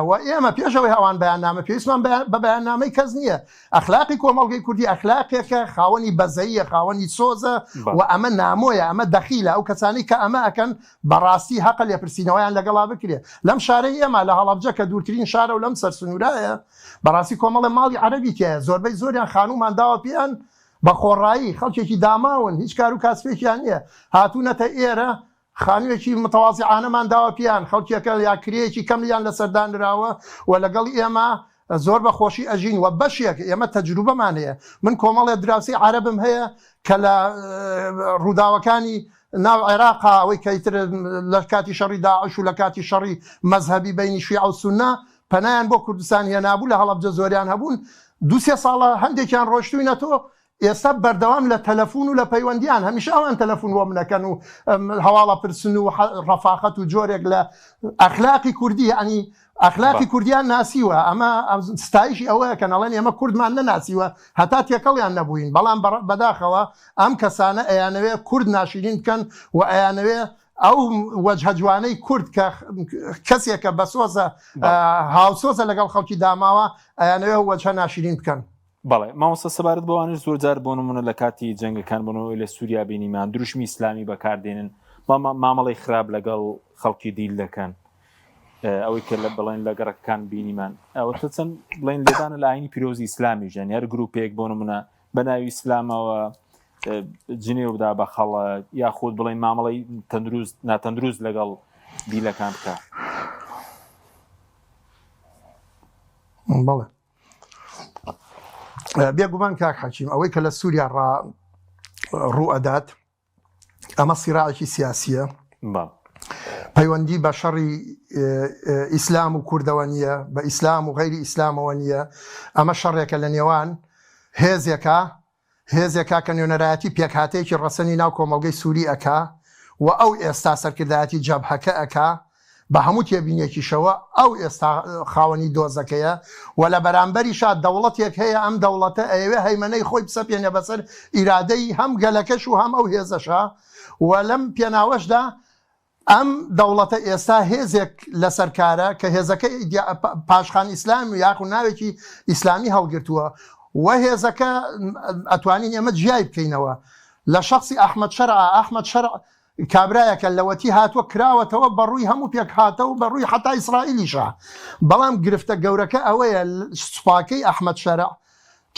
و ئێمە پێشەوەی ئەوان بەیاننامە پێویستمان بە بەیاننامەی کەس نییە. ئەخلاقی کۆمەڵگەی کوردی ئەخلاقێکە خاوەنی بەزەییە، خاوەنی سۆزە و ئەمە نامۆیە، ئەمە دەخیلە. ئەو کەسانی کە ئەمە ئەکەن بەڕاستی حەقە لێپرسینەوەیان لەگەڵا بکرێ. لەم شارەی ئێمە لە هەڵەبجە کە دوورترین شارە و لەم سەرسنوورایە بەڕاستی کۆمەڵە ماڵی عەرەبی تایە، زۆربەی زۆریان خانومان داوە پێیان بە خۆڕایی، خەڵکێکی داماون، هیچ کار و کاسبێکیان نییە، هاتوونەتە ئێرە خانوویەکی متەواضعانەمان داوە پیان، خەڵکێکە یا کرێیەکی کەم لیان لەسەردانراوە و لەگەڵ ئێمە زۆر بە خۆشی ئەژین و بەشێک ئێمە تەجروبەمان هەیە. من کۆمەڵێ دراوسی عەرەبم هەیە کە لە ڕووداوەکانی ناو عێراقا ئەوەی کەیتر لە کاتی شەڕی داعش و لە کاتی شەڕی مەزهبی بینی شیعە و سوننا پەنایان بۆ کوردستان هێنابوو لە هەڵەبجە زۆریان هەبوون 2-3 ساڵە هەندێکیان ڕۆشتوینەتۆ ئێستا بەردەوام لە تەلەفۆن و لە پەیوەندیان هەمیشە ئەوان تەلەفۆن بۆ منەکەن و هەواڵە پرسن و ڕەفاقەت و جۆرێک لە ئەخلاقی کوردی ینی ئەخلاقی کوردیان ناسیوە ئەمە ستایشی ئەوەیە کە نەڵێن ئێمە کوردمان نەناسیوە هەتا تێکەڵیان نەبووین بەڵام بەداخەوە ئەم کەسانە ئەیانەوێ کورد ناشرین بکەن و ئەیانەوێ ئەو وەجهە جوانەی کورد کە کەسێکە بە سۆزە هاوسۆزە لەگەڵ خەڵکی داماوە ئەیانەوێ وەجهە ناشرین بکەن. بەڵێ مامۆستا سەبارەت بەوانش زۆرجار بۆ نمونە لە کاتی جەنگەکان بوونەوەی لە سووریا بینیمان دروشمی ئیسلامی بەکاردێنن مامەڵی خراپ لەگەڵ خەڵکی دیل دەکەن ئەوەی کە لە بڵێن لە گەڕەکەکان بینیمان ئەوە چەند بڵێن لێدانە لە ئاینی پیرۆزی ئیسلامی ژەن هەر گروپێک بۆ نمونە بە ناوی ئیسلامەوە جنێو بدا بە خەڵک یاخود بڵێن مامەڵی تەندروست ناتەندروست لەگەڵ دیلەکان بکە. بەڵێ بێگومان کاک حەکیم ئەوەی کە لە سووریا ڕوو ئەدات ئەمە سیراعێکی سیاسیە پەیوەندی بە شەڕی ئیسلام و کوردەوە نیە بە ئیسلام و غەیری ئیسلامەوە نیە ئەمە شەڕێکە لە نێوان هێزێکا کە نوێنەرایەتی پێکهاتەیەکی ڕەسەنی ناو کۆمەڵگەی سووری ئەکا و ئەو ئێستا سەرکردایەتی جەبهەکە ئەکا بە هەموو تێبینێکیشەوە ئەو ئێستا خاوەنی دۆزەکەیە و لە بەرامبەریشا دەوڵەتێک هەیە ئەم دەوڵەتە ئەوێ هەیمەنەی خۆی بسەپێنێ بەسەر ئیرادەی هەم گەلەکەش و هەم ئەو هێزەشە و لەم پێناوەشدا ئەم دەوڵەتە ئێستا هێزێک لەسەرکارە کە هێزەکە پاشخان ئیسلامی یاخو ناوێکی ئیسلامی هەڵگرتووە و هێزەکە ئەتوانین ئێمە جیای بکەینەوە لە شخصی ئەحمەد شەرع کابرایەکە لەوەتی هاتووە کراوەتەوە بەڕووی هەموو پێک هاتەوە بەڕووی حتا ئیسرائیلیشە بەڵام گرفتە گەورەکە ئەوەیە سوپاکەی ئەحمەد شەرع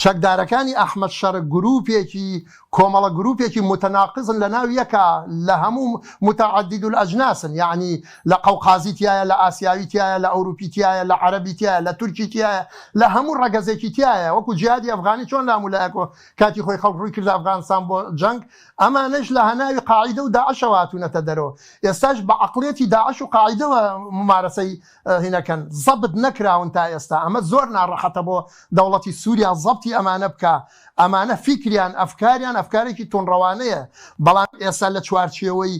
چەکدارەکانی ئەحمەد شەرع گروپێکی کۆمەڵە گروپێکی متەناقزن لە ناو یەکە لە هەموو متعدد الأجناسن یعنی لە قەوقازی تایە لە ئاسیاوی تایە لە ئەوروپی تایە لە عەرەبی تایە لە تورکی تایە لە هەموو ڕەگەزێکی تایە وەکو جیهادی ئەفغانی چۆن لامولایەکەوە کاتی خۆی خەڵک ڕووی کرد ئەفغانستان بۆ جەنگ ئەمانەش لە هەناوی قاعیدە و داعشەوە هاتوونەتە دەرەوە ئێستاش بە عەقڵێتی داعش و قاعیدەوە ممارەسەی هینەکەن زەبط نەکراون تا ئێستا ئەمە زۆر ناڕەحەتە بۆ دەوڵەتی سووریا زەبطی ئەمانە بکە ئەمانە فیکریان ئەفکارێکی تونڕەوانەیە بەڵام ئێستا لە چوارچێوەی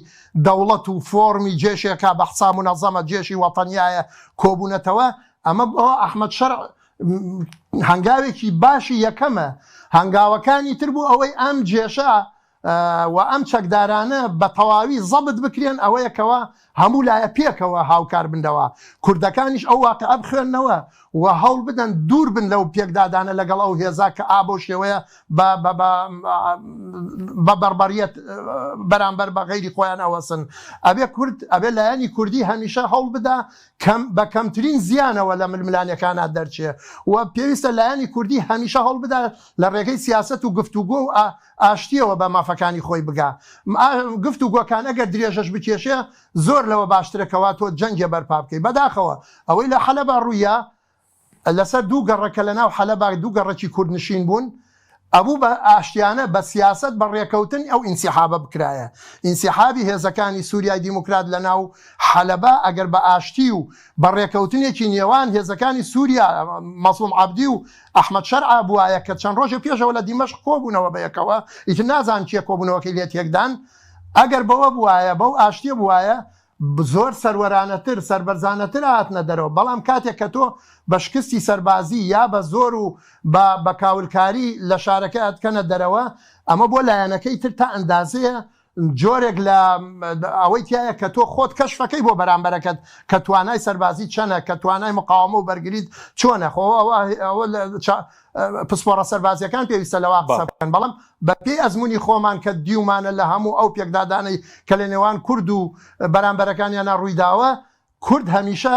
دەوڵەت و فۆرمی جێشێکە بە حساب منەظەمە جێشی وەتەنیایە کۆبوونەتەوە ئەمە بۆ ئەحمەد شەرع هەنگاوێکی باشی یەکەمە هەنگاوەکانی تر بوو ئەوەی ئەم جێشە و ئەم چەکدارانە بە تەواوی زەبط بکرێن ئەوەیەکەوە هەموو لایە پێکەوە هاوکار بندەوە کوردەکانیش ئەو واقعە بخوێننەوە و هەوڵ بدەن دوور بن لەو پێکدادانە لەگەڵ ئەو هێزا کە ئابۆ شێوەیە بە بەربەریەت بەرامبەر بە غەیری خۆیان ئەوەسن ئەبێ کورد ئەبێ لایەنی کوردی هەمیشە هەوڵ بدا بە کەمترین زیانەوە لە ململانیەکانە دەرچێ و پێویستە لایەنی کوردی هەمیشە هەوڵ بدا لە ڕێگەی سیاست و گفتوگۆ و ئاشتیەوە بە مافەکانی خۆی بگا گفتوگۆکان ئەگەر درێژەش بکێشێ زۆر لەوە باشترەکەوا تۆ جەنگێ بەرپا بکەی بەداخەوە ئەوەی لە حەلەبا ڕوویە لەسەر دوو گەڕەکە لە ناو حەلەبا دوو گەڕەکی کوردنشین بوون ئەبوو بە ئاشتیانە بە سیاست بە ڕێکەوتن ئەو ئینسیحابە بکرایە ئینسیحابی هێزەکانی سووریای دیموکرات لە ناو حەلەبا ئەگەر بە ئاشتی و بە ڕێکەوتنێکی نێوان هێزەکانی سووریا مەسڵوم عەبدی و ئەحمەد شەرع بووایە کە چەند ڕۆژە پێشەوە لە دیمەشق کۆبوونەوە بەیەکەوە ئیتر نازان چیە کۆبوونەوەکەی لێ تێکدان ئەگەر بەوە بووایە بەو ئاشتیە بووایە زۆر سەروەرانەتر سەربەرزانەتر هاتنە دەرەوە بەڵام کاتێک کە تۆ بە شکستی سەربازی یا بە زۆر و بە کاولکاری لە شارەکە ئەتکەنە دەرەوە ئەمە بۆ لایەنەکەی تر تا ئەندازەیە جۆرێک لە ئەوەی تایە کە تۆ خۆت کەشفەکەی بۆ بەرامبەرەکەت کە توانای سەربازی چەنە کە توانای مقاومە و بەرگریت چۆنە خۆ پسپۆڕە سەربازیەکان پێویستە لەوا قسە بکەن بەڵام بە پێی ئەزمموی خۆمان کە دیومانە لە هەموو ئەو پێکدادانەی کە لە نێوان کورد و بەرامبەرەکانیانە ڕوویداوە کورد هەمیشە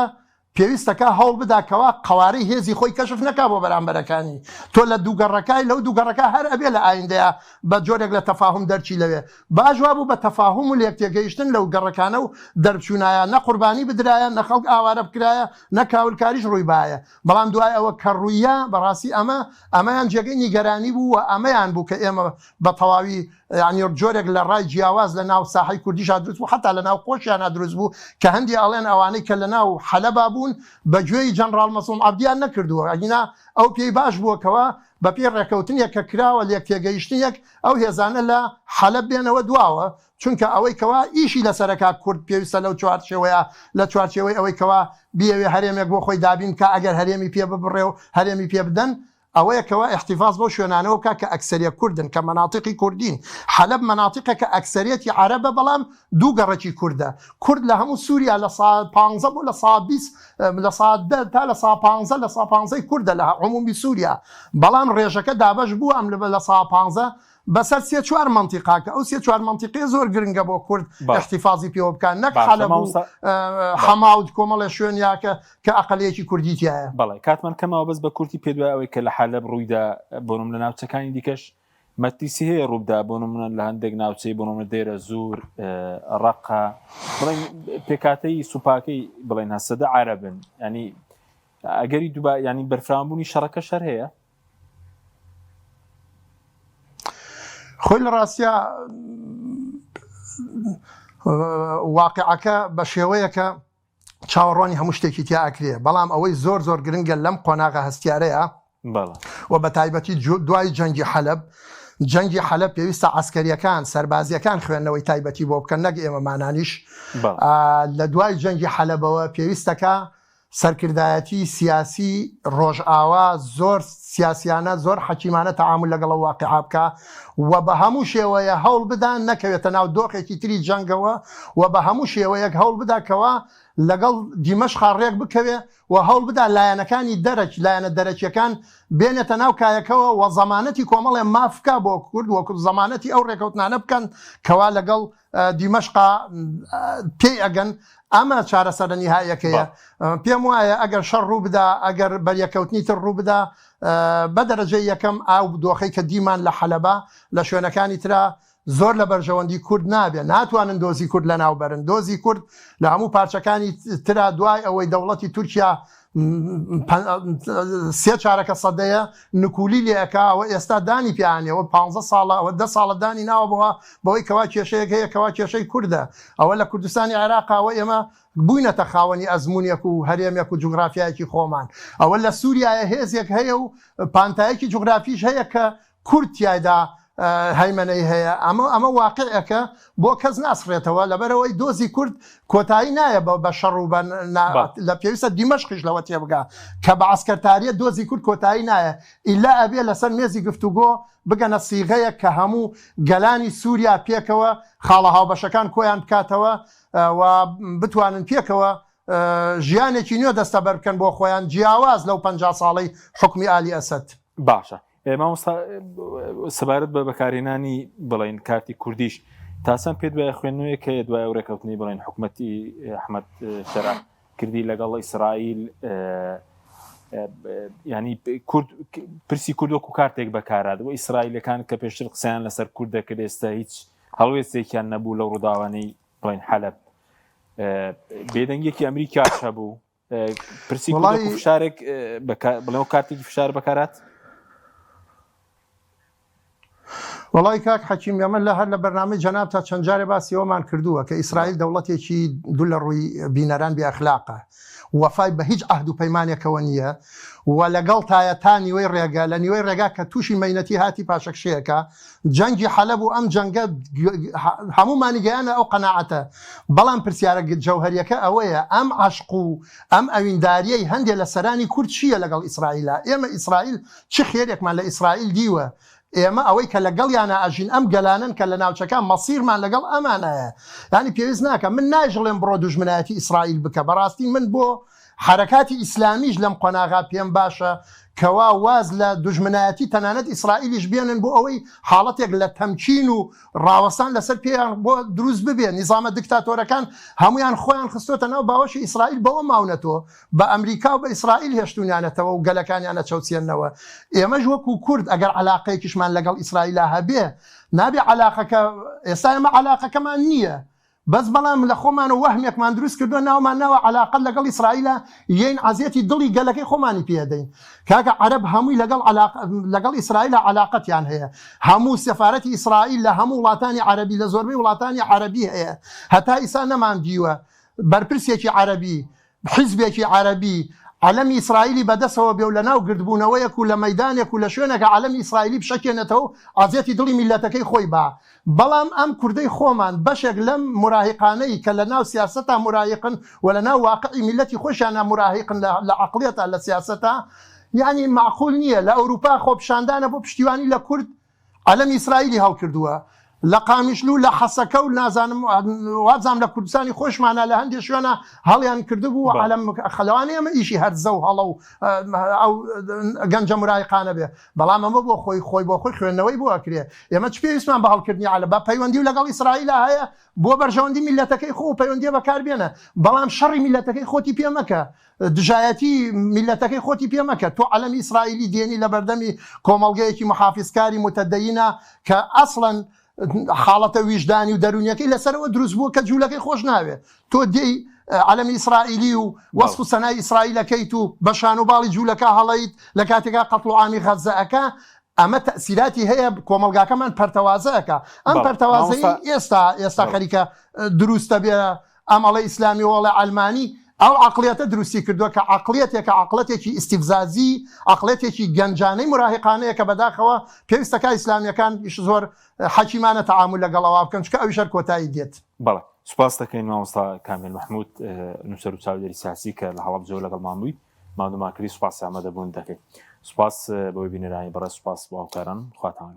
پێویستەکە هەوڵ بداکەوە قوارەی هێزی خۆی کەشف نەکا بۆ بەرامبەرەکانی تۆ لە دووگەڕەکەی لەو دووگەڕەکە هەر ئەبێ لە ئایندەیە بە جۆرێک لە تەفاهم دەرچی لەوێ باش وابوو بە تەفاهم و لێکتێگەیشتن لەو گەڕەکانە و دەرچوونایە نە قوربانی بدرایە نە خەڵک ئاوارە بکرایە نە کاولکاریش ڕووی باە بەڵام دوای ئەوە کە ڕوویە بەڕاستی ئەمەیان جێگەی نیگەرانی بوو و ئەمەیان بوو کە ئێمە بە تەواوی ینی جۆرێک لە ڕای جیاواز لە ناو ساحی کوردیشا دروست بوو حتا لە ناو خۆشیان دروست بوو کە هەندی ئەڵێن ئەوانەی کە لە ناو حەلەبا بوون بەگوێی جەنرال مەسعود عەبدیان نەکردووە ئەگینا ئەو پێی باش بووەکەوە بە پێی ڕێکەوتنێک کە کراوە لێکتێگەیشتنێک ئەو هێزانە لە حەلەب بێنەوە دواوە چونکە ئەوەی کەوا ئیشی لەسەرەکە کورد پێویستە لەو چوارچێوەیە لە چوارچێوەی ئەوەی کەوا بیەوێ هەرێمێک بۆ خۆی دابین کە ئەگەر هەرێمی پێ ببڕێ و هەرێمی پێ بدەن ئەوەیەکەوە احتیفاز بۆ شوێنانەوە کە ئەکسەریە کوردن کە مەناطقی کوردین حەلەب مەناطقە کە ئەکسەریەتی عەرەبە بەڵام دوو گەڕەکی کوردە کورد لە هەموو سووریا لە 15 بۆ لە 20 لە 10 تا لە 15 لە 15 کوردە لە عمومی سووریا بەڵام ڕێژەکە دابەش بوو ئەم لە 15 بەسەر 3-4 منتیقاکە ئەو 3-4 منتیقی زۆر گرنگە بۆ کورد احتیفازی پێوە بکەن نەک حەلەب و حەماود کۆمەڵە شوێنیاکە کە ئەقەلەیەکی کوردیتیایە بەڵێ کاتمان کەمەوە بەس بە کورتی پێدوای ئەوەی کە لە حەلەب ڕوویدا بۆنم لە ناوچەکانی دیکەش مەتریسی هەیە ڕوودا بۆنم لە هەندێک ناوچەی بۆنم دێرە زۆر ڕەقا بڵێن پێکاتەی سوپاکەی بڵێن هەسەدە عەرەبن ینی ئەگەری دووبا ینی بەرفرامبوونی شەڕەکە شەر هەیە خۆی لە ڕاستیە واقعەکە بە شێوەیەکە چاوەڕوانی هەموو شتێکی تیا ئەکرێ بەڵام ئەوەی زۆر زۆر گرنگە لەم قۆناغە هەستیارەیە و بە تایبەتی دوای جەنگی حەلەب جەنگی حەلەب پێویستە عەسکەریەکان سەربازیەکان خوێندنەوەی تایبەتی بۆ بکەن نەک ئێمەمانانیش لە دوای جەنگی حەلەبەوە پێویستەکە سەرکردایەتی سیاسی ڕۆژئاوا زۆر سیاسیانە زۆر حەکیمانە تەعامل لەگەڵ واقعا بکە و بە هەموو شێوەیە هەوڵ بدان نەکەوێتە ناو دۆخێکی تری جەنگەوە و بە هەموو شێوەیەک هەوڵ بداکەوە لەگەڵ دیمەشق ڕێک بکەوێ و هەوڵ بدا لایەنەکانی لایەنە دەرەکیەکان بێنێتە ناو کایەکەوە و زەمانەتی کۆمەڵێ مافکە بۆ کورد وەکو زەمانەتی ئەو ڕێکەوتنانە بکەن کەوا لەگەڵ دیمەشقا پێی ئەگەن ئەمە چارەسەرە نیهاییەکەیە پێم وایە ئەگەر شەڕ ڕوو بدا ئەگەر بەریەکەوتنی تر ڕوو بدا بە دەرەجەی یەکەم ئاو دۆخەی کە دیمان لە حەلەبا لە شوێنەکانی ترا زۆر لە بەرژەوەندی کورد نابێت ناتوانن دۆزی کورد لە ناوبەرن دۆزی کورد لە هەموو پارچەکانی ترا دوای ئەوەی دەوڵەتی تورکیا 3/4 سەدەیە نکولی لێکاوە ئێستا دانی پیانەوە 15 ساڵە ئەوە 10 ساڵە دانی ناوە بەوەی کەوا کێشەیەک هەیە کەوا کێشەی کووردە ئەوە لە کوردستانی عێراقاوە ئێمە بووینەتە خاوەنی ئەزمونیەک و هەرێمێک و جوگرافیایەکی خۆمان ئەوە لە سووریایە هێزێک هەیە و پانتایەکی جوگرافیش هەیە کە کورد تایدا هەیمەنەی هەیە ئەمە واقعەکە بۆ کەس ناسڕێتەوە لەبەرەوەی دۆزی کورد کۆتایی نایە بە شەڕ و لە پێویستە دیمەشقیش لەوە تێبگا کە بە عسکەرتاریە دۆزی کورد کۆتایی نایە ئیلا ئەبێ لەسەر مێزی گفتوگۆ بگەنە سیغەیە کە هەموو گەلانی سووریا پێکەوە خاڵە هاوبەشەکان کۆیان بکاتەوە و بتوانن پێکەوە ژیانێکی نوێ دەستە بەر بکەن بۆ خۆیان جیاواز لەو 50 ساڵەی حکمی ئالی ئەسەد باشە مامۆستا سەبارەت بە بەکارهێنانی بڵێن کارتی کوردیش تاسان پێ دوای خوێندنەوەی کە دوای ئەو ڕێکەوتنی بڵێن حکومەتی ئەحمەد شەرا کردی لەگەڵ ئیسرائیل ینی کورد پرسی کورد وەکو کارتێک بەکارات و ئیسرائیلەکان کە پێشتر قسەیان لەسەر کورد دەکرد ئێستا هیچ هەڵوێستێکیان نەبوو لەو ڕووداوانەی بڵێن حەلەب بێدەنگێکی ئەمریکاش هەبوو پرسی کورد وەکو فشارێک بڵێن کارتێکی فشار بەکارات وڵی کاک حەکیم ئەمە لە هەر لە بەرنامەی جەناب تا چەند جارێ باسی ئەومان کردووە کە ئیسرائیل دەوڵەتێکی دوو لە ڕووی بینەران بێئەخلاقە وەفای بە هیچ عەهد و پەیمانێکەوە نییە و لەگەڵ تا نیوەی ڕێگا لە نیوەی ڕێگا کە تووشی مەینەتی هاتی پاشەکشەیەەکە جەنگی حەلەب و ئەم جەنگە هەمومانی گەیانە ئەو قەناعەتە بەڵام پرسیارە جەوهەریەکە ئەوەیە ئەم عەشق و ئەم ئەوینداریەی هەندێک لە سەرانی کورد چییە لەگەڵ ئیسرائیلە ئێمە ئیسرائیل چ خێرێکمان لە ئیسرائیل دیوە ئێمە ئەوەی کە لەگەڵ یانە ئەژین ئەم گەلانن کە لە ناوچەکان مەسیرمان لەگەڵ ئەمانایە ینی پێویست ناکە من ناژڵێم بڕۆ دوژمنایەتی ئیسرائیل بکە بەڕاستی من بۆ حرەکاتی ئیسلامیش لەم قۆناغا پێم باشە کەوا واز لە دوژمنایەتی تەنانەت ئیسرائیلیش بێنن بۆ ئەوەی حاڵەتێک لە تەمکین و ڕاوەستان لەسەر پێیان بۆ دروست ببێن نیزامە دیکتاتۆرەکان هەمویان خۆیان خستۆتە ناو باوەشی ئیسرائیل بەوە ماونەتەوە بە ئەمریکا و بە ئیسرائیل هێشتونیانەتەوە و گەلەکانیانە چەوسێننەوە ئێمەش وەکو کورد ئەگەر علاقەیەکیشمان لەگەڵ ئیسرائیلە هەبێ نابێ علاقەکە ئێستا ئێمە علاقەکەمان نییە بەس بەڵام لە خۆمان و وەهمێکمان دروست کردووە ناومان ناوە علاقە لەگەڵ ئیسرائیلە یەین عەزیەتی دڵی گەلەکەی خۆمانی پێدەین کاکە عەرەب هەمووی لەگەڵ ئیسرائیلە علاقەتیان هەیە هەموو سەفارەتی ئیسرائیل لە هەموو وڵاتانی عەرەبی لە زۆربەی وڵاتانی عەرەبی هەیە هەتا ئیسا نەماندیوە بەرپرسێکی عەرەبی حیزبێکی عەرەبی عەلەمی ئیسرائیلی بەدەستەوە بێ و لە ناو گردبوونەوەیەک و لە مەیدانێک و لە شوێنێکە عەلەمی ئیسرائیلی بشەکێنێتەوە عەزیەتی دڵی میلەتەکەی خۆی با بەڵام ئەم کوردەی خۆمان بەشێک لەم مراهقانەی کە لە ناو سیاسەتا مراهقن و لە ناو واقعی میلەتی خۆشیانە مراهقن لە عەقڵیەتە لە سیاسەتا یعنی معقول نییە لە ئەوروپا خۆپشاندانە بۆ پشتیوانی لە کورد عەلەمی ئیسرائیلی هەڵکردووە لە قامیشلو لە حەسەکە و نازانم وابزانم لە کوردستانی خۆشمانە لە هەندێک شوێنە هەڵیان کردبوو عەلەم خەلەوانی ئەمە ئیشی هەرزە و هەڵە و ئەو گەنجە مراهقانە بێ بەڵام ئەمە بۆ خۆی بۆ خۆی خوێندنەوەی بۆ ئەکرێ ئێمە چ پێویستمان بە هەڵکردنی عەلە بە پەیوەندی و لەگەڵ ئیسرائیلە هەیە بۆ بەرژەوەندی میلەتەکەی خۆ و پەیوەندیە بەکاربێنە بەڵام شەڕی میلەتەکەی خۆتی پێ مەکە دژایەتی میلەتەکەی خۆتی پێ مەکە تۆ عەلەمی ئیسرائیلی دێنی لە بەردەمی کۆمەڵگەیەکی محافیزکاری متەدەینە کە ئەسڵەن حاڵەتە ویژدانی و دەرونیەکەی لەسەرەوە دروست بووە کە جوولەکەی خۆش ناوێ تۆ دێی عەلەمی ئیسرائیلی و وەسف و سەنای ئیسرائیلەکەیت و بە شان و باڵی جوولەکە هەڵەیت لە کاتێکا قەتڵ و عامی غەزەکە ئەمە تەسیراتی هەیە کۆمەلگاکەمان پەرتەوازەکە ئەم پەرتەوازەی ئێستا خەریکە دروستە بێ ئەمەڵە ئیسلامی وڵە ئەلمانی ئەو عقلێتە دروستی کردووە کە عقلێتێکە عقلەتێکی ئیستیفزازی عقلێتێکی گەنجانەی مراهقانەیە کە بەداخەوە پێویستەکە ئیسلامیەکان زۆر حەکیمانە تەعامل لەگەڵەوە بکەن چکە ئەوی شەر کۆتایی دێت بەڵێ سوپاس دەکەین مامۆستا کامیل مەحموود نووسەر و چاودێری سیاسی کە لە هەڵەبجە لەگەڵمان بووی مادوماکری سوپاس ئامادەبوون دەکەین سوپاس بۆی بینەرانی بەڕێز سوپاس بۆ هاوکاران خواتان